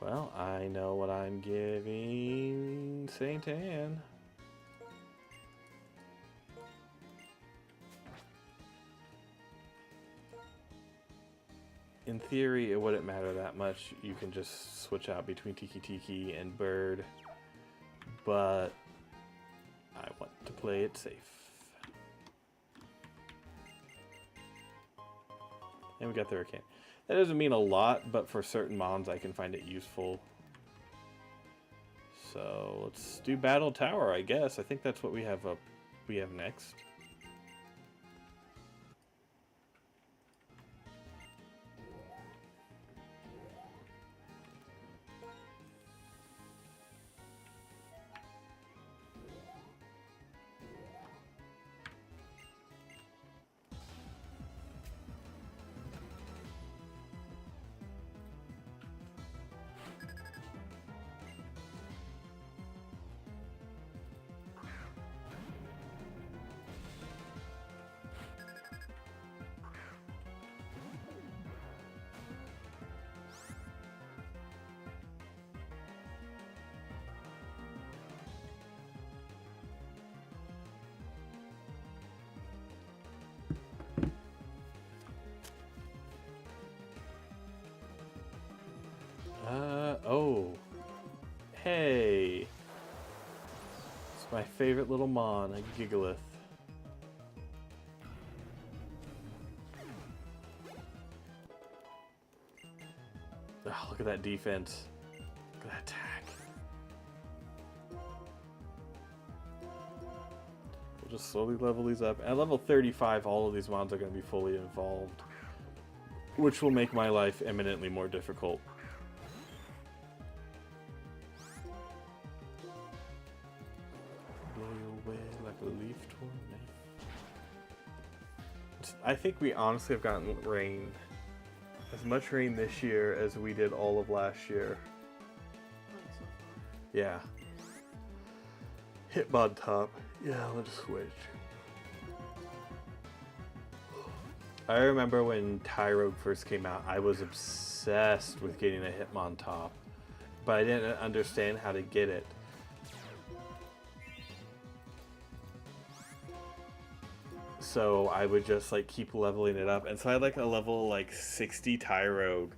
Well, I know what I'm giving Saint Anne. In theory, it wouldn't matter that much. You can just switch out between Tiki Tiki and Bird. But I want to play it safe. And we got the Hurricane. That doesn't mean a lot, but for certain mons I can find it useful. So let's do Battle Tower, I guess. I think that's what we have next. Oh. Hey. It's my favorite little mon, a Gigalith. Oh, look at that defense. Look at that attack. We'll just slowly level these up. At level 35, all of these mons are going to be fully evolved, which will make my life eminently more difficult. I think we honestly have gotten rain. As much rain this year as we did all of last year. Yeah. Hitmon top. Yeah, let's switch. I remember when Tyrogue first came out, I was obsessed with getting a Hitmon top. But I didn't understand how to get it. So I would just like keep leveling it up, and so I had like a level like 60 Tyrogue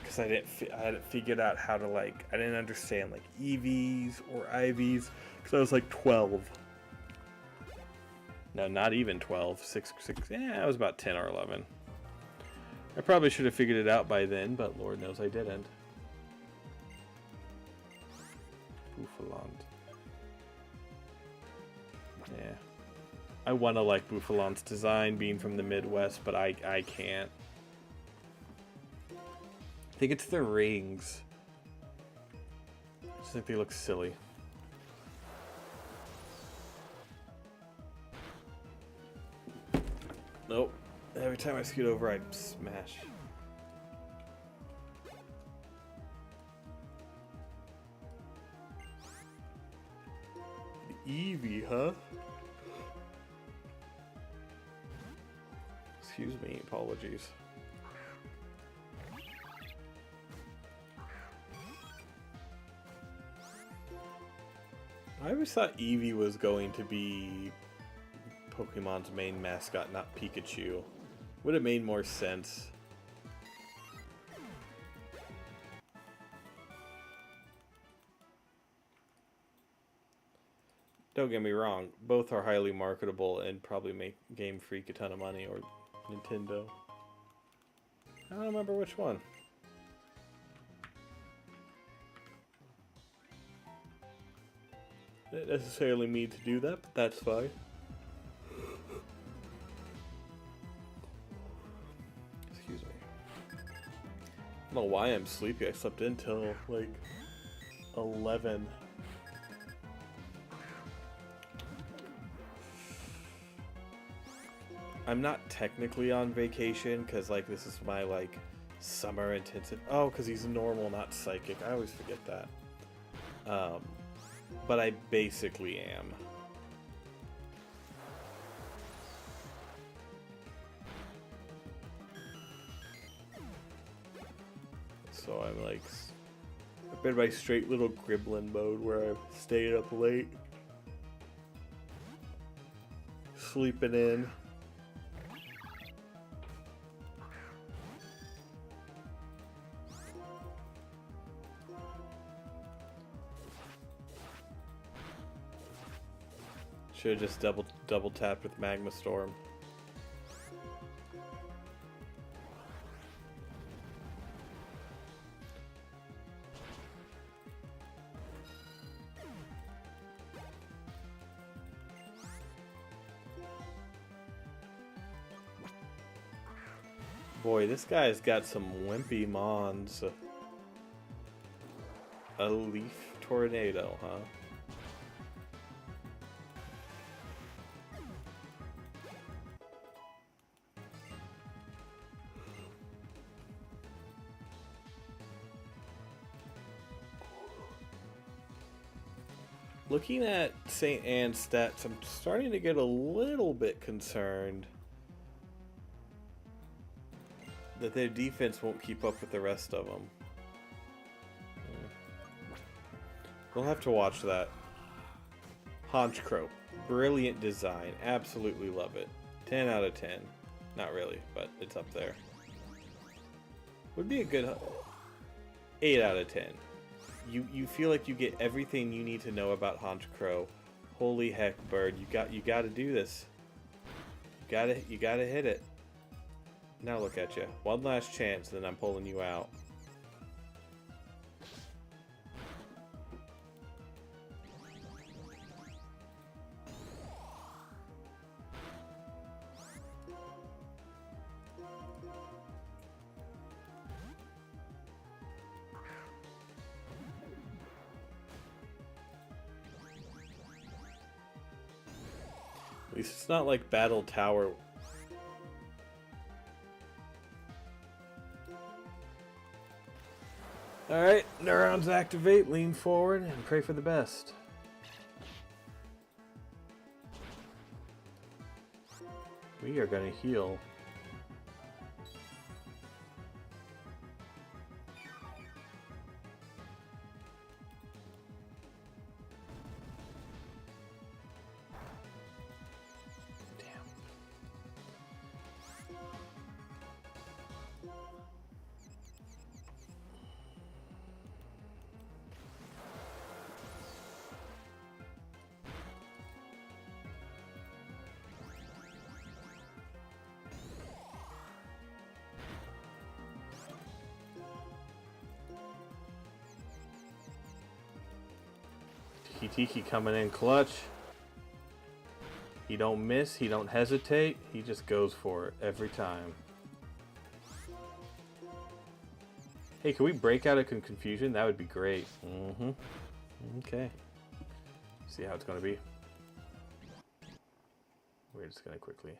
because I hadn't figured out how to I didn't understand like EVs or IVs because I was like 12. No, not even 12. 6. Yeah, I was about 10 or 11. I probably should have figured it out by then, but Lord knows I didn't. Buffalant. Yeah. I want to like Bouffalant's design, being from the Midwest, but I can't. I think it's the rings. I just think they look silly. Nope. Every time I scoot over, I smash. Eevee, huh? Excuse me, apologies. I always thought Eevee was going to be Pokemon's main mascot, not Pikachu. Would have made more sense. Don't get me wrong, both are highly marketable and probably make Game Freak a ton of money, or Nintendo. I don't remember which one. Didn't necessarily mean to do that, but that's fine. Excuse me. I don't know why I'm sleepy. I slept until like 11. I'm not technically on vacation because like this is my like summer intensive. Oh, because he's normal, not psychic. I always forget that. But I basically am. So I'm like, I've been my straight little gremlin mode where I've stayed up late, sleeping in. Should have just double tapped with Magma Storm. Boy, this guy's got some wimpy mons. A leaf tornado, huh? Looking at St. Anne's stats, I'm starting to get a little bit concerned that their defense won't keep up with the rest of them. We'll have to watch that. Honchcrow. Brilliant design. Absolutely love it. 10 out of 10. Not really, but it's up there. Would be a good 8 out of 10. You feel like you get everything you need to know about Honchcrow. Holy heck, bird! You got to do this. You gotta hit it. Now look at you. One last chance, then I'm pulling you out. At least it's not like Battle Tower. Alright, neurons activate, lean forward, and pray for the best. We are gonna heal. Tiki coming in clutch. He don't miss, he don't hesitate, he just goes for it every time. Hey, can we break out of confusion? That would be great. Okay. See how it's gonna be. We're just gonna quickly.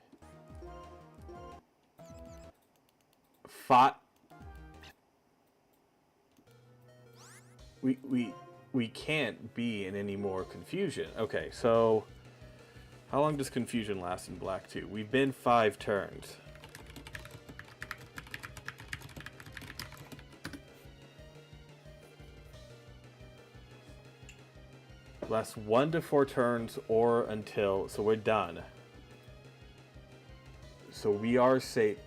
Fought. We can't be in any more confusion. Okay, so how long does confusion last in Black 2? We've been 5 turns. Lasts 1 to 4 turns or until, so we're done. So we are safe.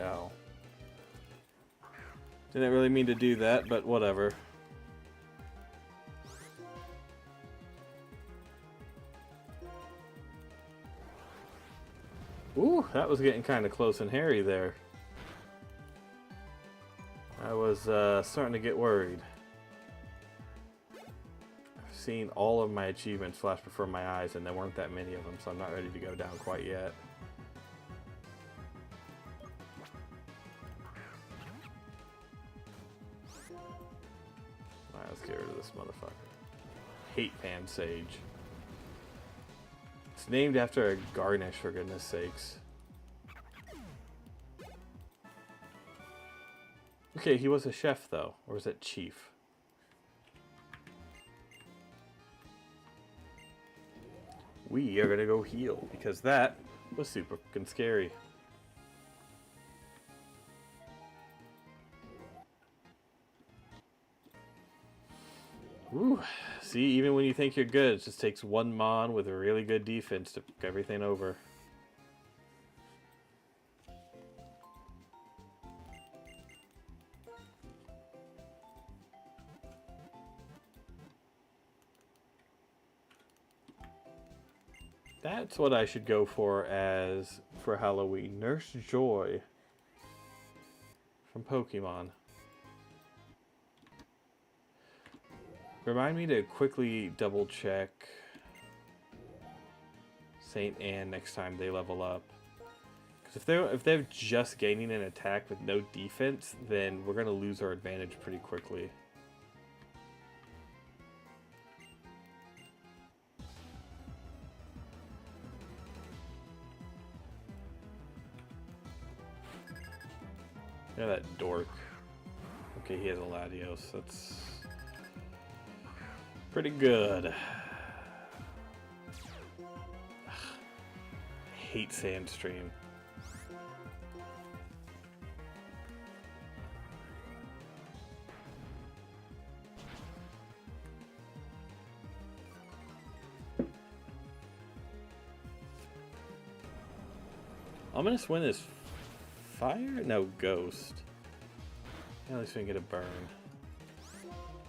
Oh. Didn't really mean to do that, but whatever. Ooh, that was getting kind of close and hairy there. I was starting to get worried. I've seen all of my achievements flash before my eyes, and there weren't that many of them, so I'm not ready to go down quite yet. Alright, let's get rid of this motherfucker. Hate Pan Sage. It's named after a garnish, for goodness sakes. Okay, he was a chef, though. Or was it chief? We are gonna go heal, because that was super fucking scary. Woo. See, even when you think you're good, it just takes one Mon with a really good defense to pick everything over. That's what I should go for for Halloween. Nurse Joy from Pokemon. Remind me to quickly double check Saint Anne next time they level up. Because if they're just gaining an attack with no defense, then we're gonna lose our advantage pretty quickly. Yeah, that dork. Okay, he has a Latios. That's pretty good. Ugh. I hate Sandstream. Ominous Wind is fire? No, ghost. At least we can get a burn.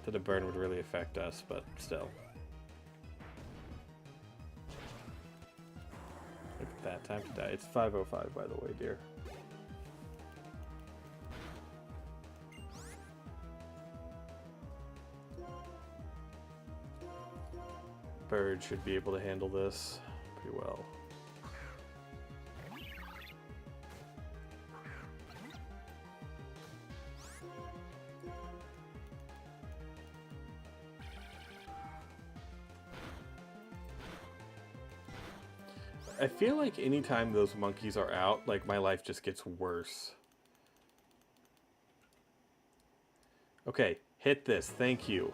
That a burn would really affect us, but still. Look at that, time to die. It's 5:05, by the way, dear. Bird should be able to handle this pretty well. I feel like anytime those monkeys are out, like, my life just gets worse. Okay, hit this. Thank you.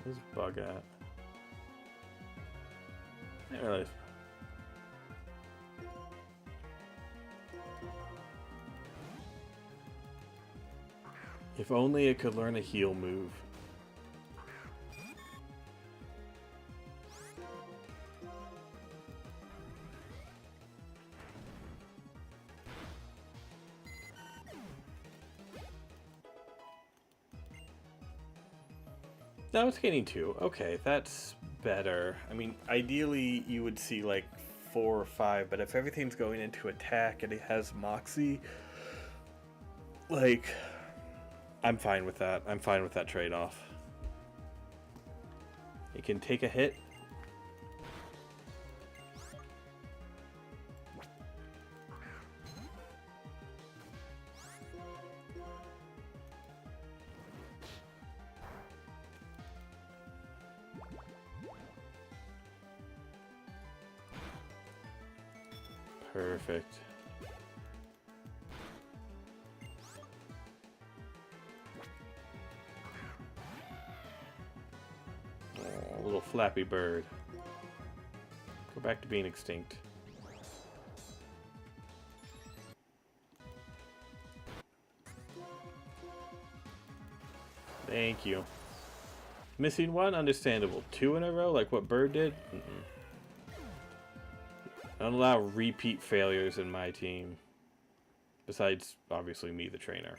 Where's Bug at? Really. If only it could learn a heal move. No, it's getting 2. Okay, that's better. I mean, ideally you would see like 4 or 5, but if everything's going into attack and it has Moxie, like, I'm fine with that. I'm fine with that trade-off. It can take a hit. Perfect. Oh, little Flappy Bird. Go back to being extinct. Thank you. Missing 1? Understandable. 2 in a row, like what Bird did? don't allow repeat failures in my team. Besides, obviously, me, the trainer.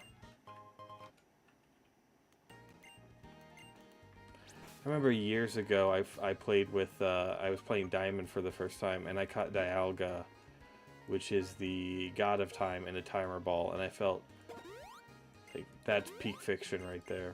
I remember years ago, I played with, I was playing Diamond for the first time, and I caught Dialga, which is the god of time, in a timer ball, and I felt like that's peak fiction right there.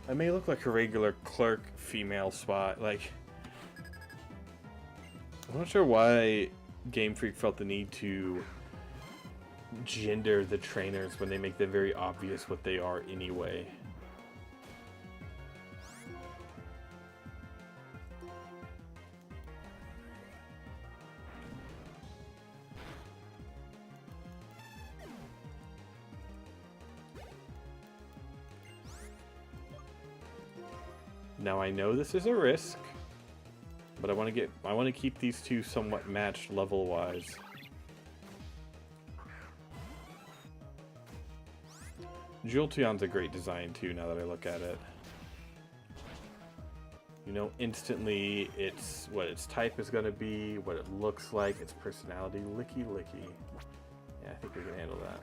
I may look like a regular clerk female spot, like... I'm not sure why Game Freak felt the need to gender the trainers when they make them very obvious what they are anyway. Now I know this is a risk, but I want to keep these two somewhat matched level-wise. Jolteon's a great design too, now that I look at it. You know instantly it's what its type is going to be, what it looks like, its personality. Licky licky. Yeah, I think we can handle that.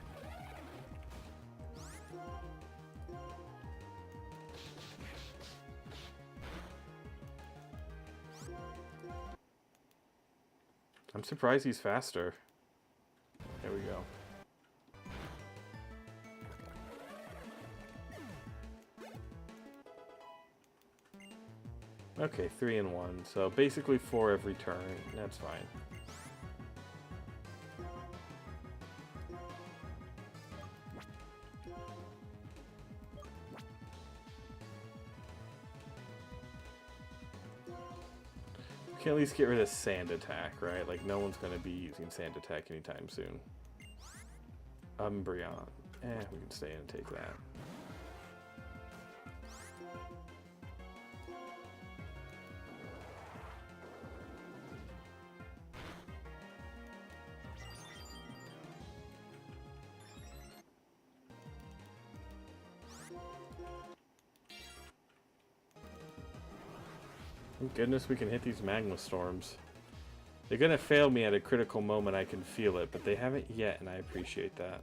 I'm surprised he's faster. There we go. Okay, 3 and 1. So basically 4 every turn. That's fine. Can at least get rid of sand attack, right? Like, no one's going to be using sand attack anytime soon. Umbreon. We can stay and take that. Thank goodness we can hit these magma storms. They're gonna fail me at a critical moment, I can feel it, but they haven't yet, and I appreciate that.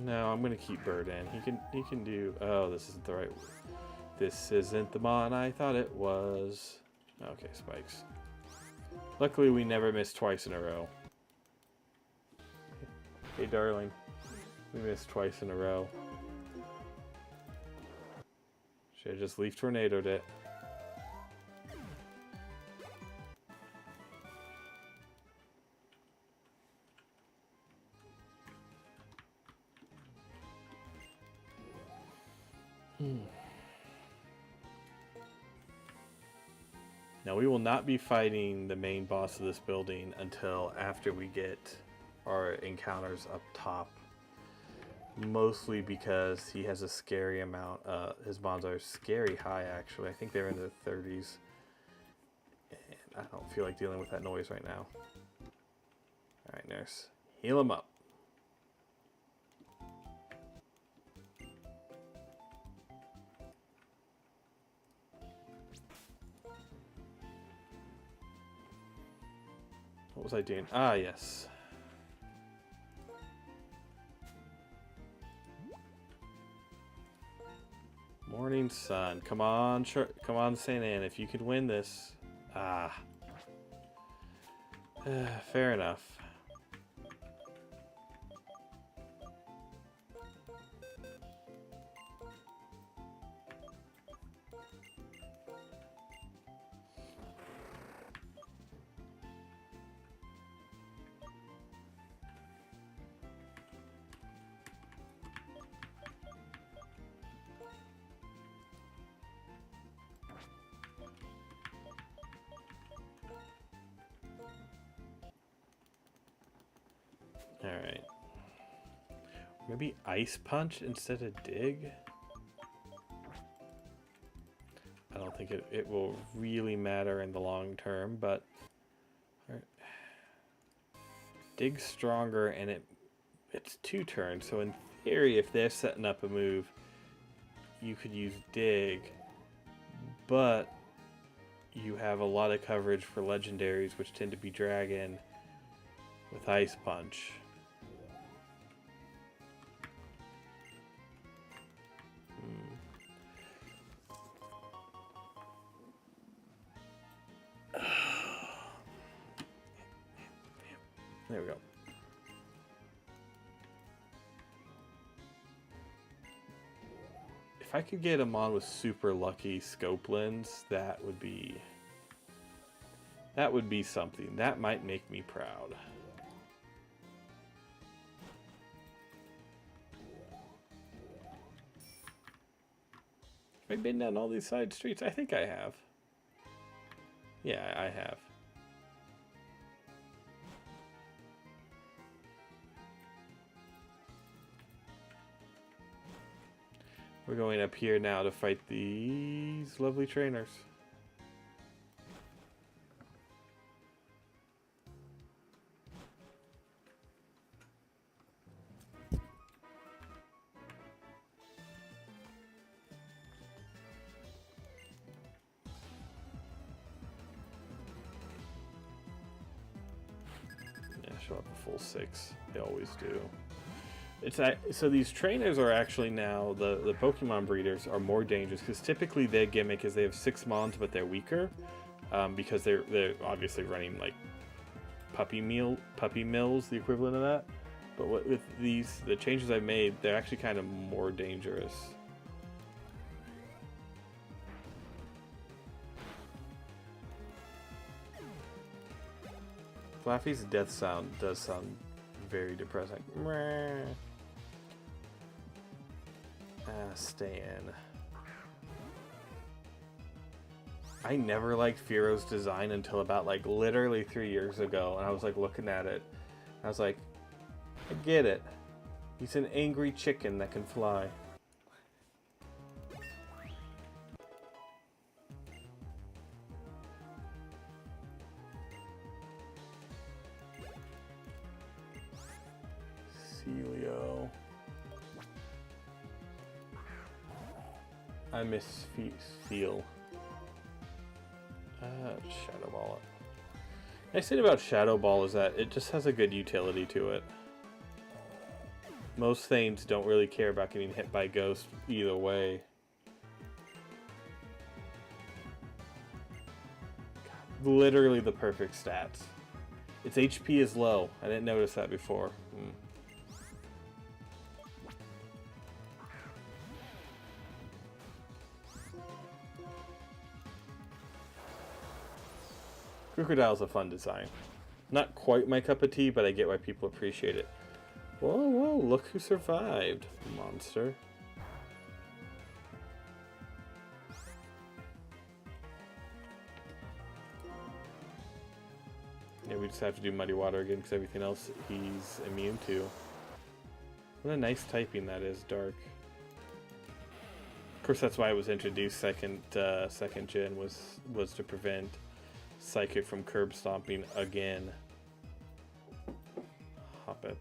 No, I'm gonna keep Bird in. He can do. Oh, this isn't the right. This isn't the mon I thought it was. Okay, spikes. Luckily, we never missed twice in a row. Hey, darling. We missed twice in a row. Should have just leaf tornadoed it. Now we will not be fighting the main boss of this building until after we get our encounters up top. Mostly because he has a scary amount, his bonds are scary high actually. I think they're in the 30s. And I don't feel like dealing with that noise right now. Alright, nurse. Heal him up. What was I doing? Ah, yes. Morning sun. Come on, come on, St. Anne. If you could win this. Ah. Fair enough. Alright. Maybe Ice Punch instead of Dig? I don't think it will really matter in the long term, but... Right. Dig's stronger, and it's 2 turns, so in theory, if they're setting up a move, you could use Dig, but you have a lot of coverage for legendaries, which tend to be Dragon, with Ice Punch. There we go. If I could get him on with super lucky scope lens, that would be something. That might make me proud. Have I been down all these side streets? I think I have. Yeah, I have. We're going up here now to fight these lovely trainers. Yeah, show up a full 6. They always do. So these trainers are actually now, the Pokemon breeders are more dangerous, because typically their gimmick is they have 6 mons, but they're weaker, because they're obviously running like puppy mills, the equivalent of that. But with the changes I've made, they're actually kind of more dangerous. Flaffy's death sound does sound very depressing. Stay in. I never liked Fearo's design until about like literally 3 years ago, and I was like looking at it. I was like, I get it. He's an angry chicken that can fly. Celio. I miss Feel. Shadow Ball. Nice thing about Shadow Ball is that it just has a good utility to it. Most Thanes don't really care about getting hit by Ghost either way. God, literally the perfect stats. Its HP is low. I didn't notice that before. Crocodile's a fun design. Not quite my cup of tea, but I get why people appreciate it. Whoa, whoa, look who survived, monster. Yeah, we just have to do Muddy Water again because everything else he's immune to. What a nice typing that is, Dark. Of course, that's why it was introduced second gen was to prevent Psychic from curb stomping again. Hop up.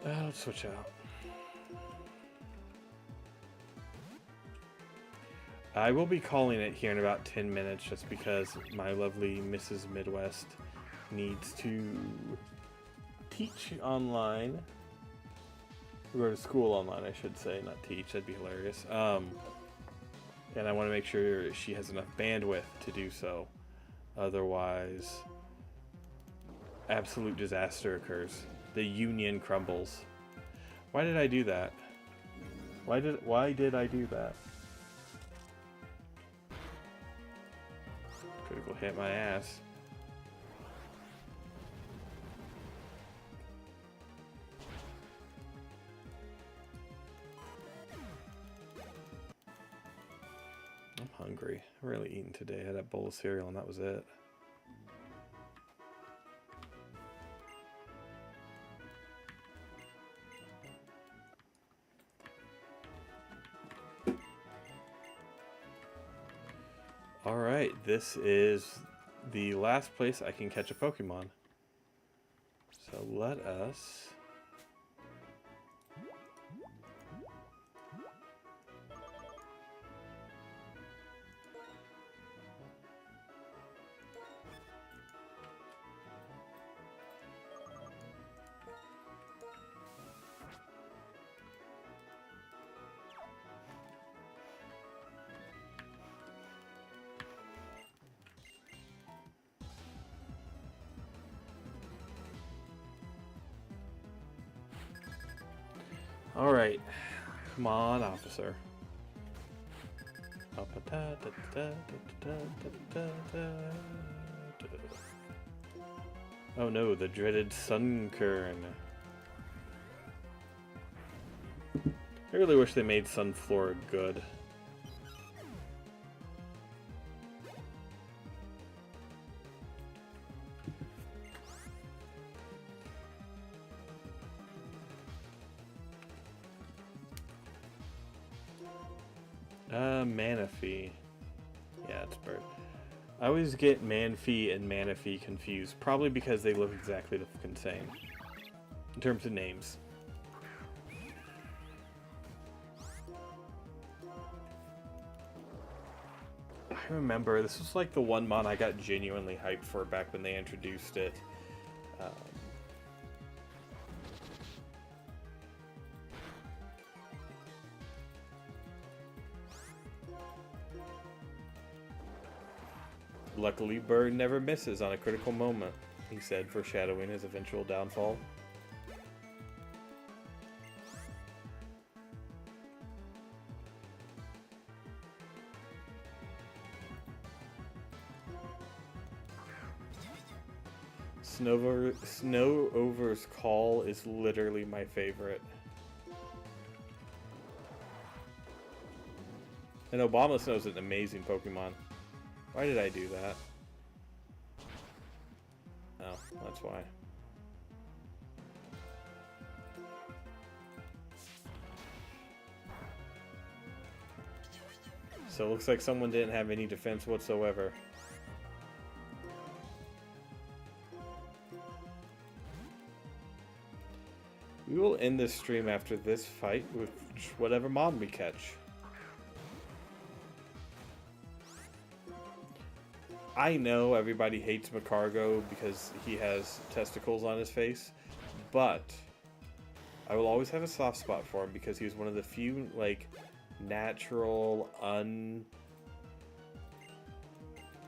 Let's switch out. I will be calling it here in about 10 minutes just because my lovely Mrs. Midwest needs to teach online. Or go to school online, I should say, not teach. That'd be hilarious. And I want to make sure she has enough bandwidth to do so. Otherwise, absolute disaster occurs. The union crumbles. Why did I do that? Why did I do that? Critical hit my ass. I'm hungry. I'm really eating today. I had a bowl of cereal and that was it. Alright, this is the last place I can catch a Pokemon. So let us... Alright, come on, officer. Oh no, the dreaded Sunkern. I really wish they made Sunflora good. Manaphy. Yeah, it's bird. I always get Manphy and Manaphy confused, probably because they look exactly the fucking same in terms of names. I remember this was like the one mon I got genuinely hyped for back when they introduced it. Luckily, Bird never misses on a critical moment, he said, foreshadowing his eventual downfall. Snowover's Call is literally my favorite. And Obama Snow's an amazing Pokemon. Why did I do that? Oh, that's why. So it looks like someone didn't have any defense whatsoever. We will end this stream after this fight with whatever mon we catch. I know everybody hates Macargo because he has testicles on his face, but I will always have a soft spot for him because he was one of the few, like, natural,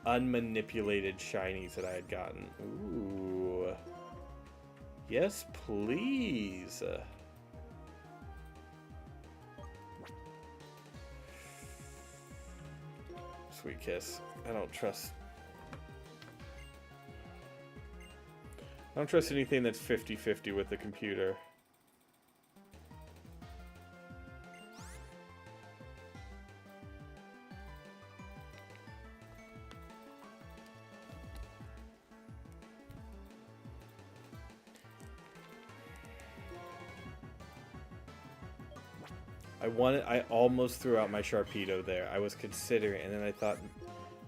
unmanipulated shinies that I had gotten. Ooh. Yes, please. Sweet kiss. I don't trust anything that's 50-50 with the computer. I almost threw out my Sharpedo there. I was considering, and then I thought,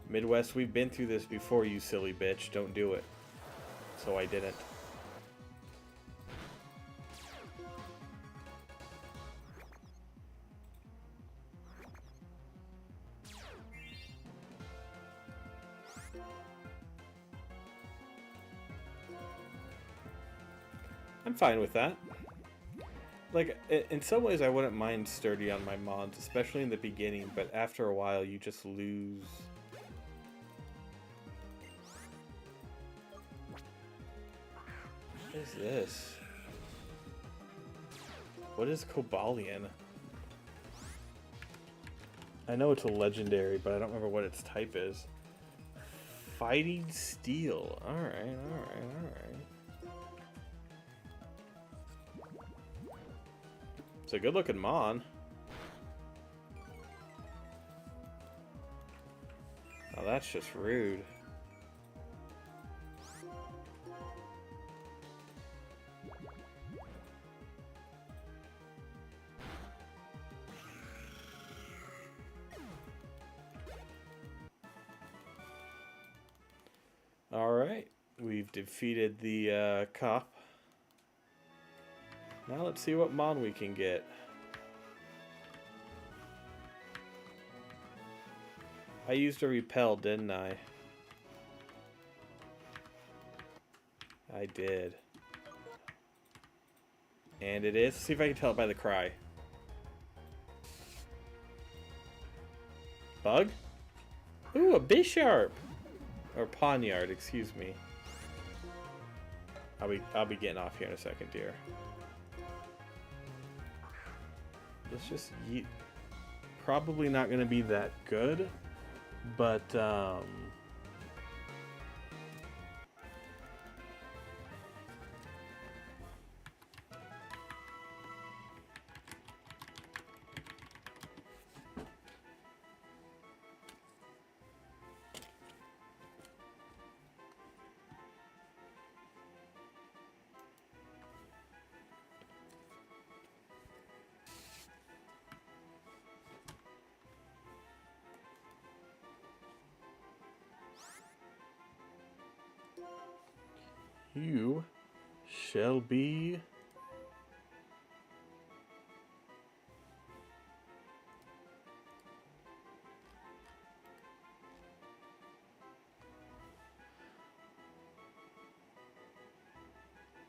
Midwest, we've been through this before, you silly bitch. Don't do it. So I didn't. I'm fine with that. Like, in some ways I wouldn't mind sturdy on my mods, especially in the beginning, but after a while you just lose. What is this? What is Cobalion? I know it's a legendary, but I don't remember what its type is. Fighting Steel. Alright, alright, alright. It's a good looking Mon. Oh, that's just rude. Alright, we've defeated the cop. Now let's see what Mon we can get. I used a repel, didn't I? I did. And it is. Let's see if I can tell it by the cry. Bug? Ooh, a Bisharp! Or Poniard, excuse me. I'll be getting off here in a second, dear. Let's just yeet. Probably not going to be that good, but you shall be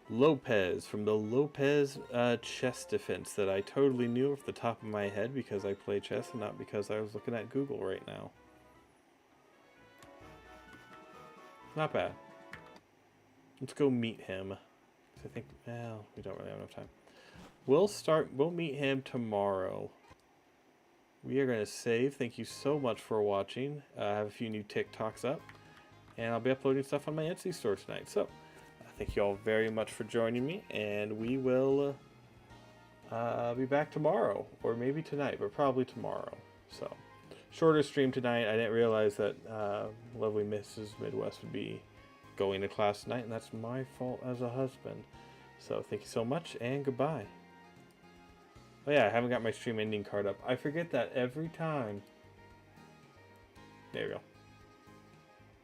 Lopez from the Lopez chess defense that I totally knew off the top of my head because I play chess and not because I was looking at Google right now. Not bad. Let's go meet him. I think, well, we don't really have enough time. We'll meet him tomorrow. We are going to save. Thank you so much for watching. I have a few new TikToks up, and I'll be uploading stuff on my Etsy store tonight. So, thank you all very much for joining me, and we will be back tomorrow, or maybe tonight, but probably tomorrow. So, shorter stream tonight. I didn't realize that lovely Mrs. Midwest would be going to class tonight, and that's my fault as a husband. So thank you so much, and goodbye. Oh yeah, I haven't got my stream ending card up. I forget that every time. There we go.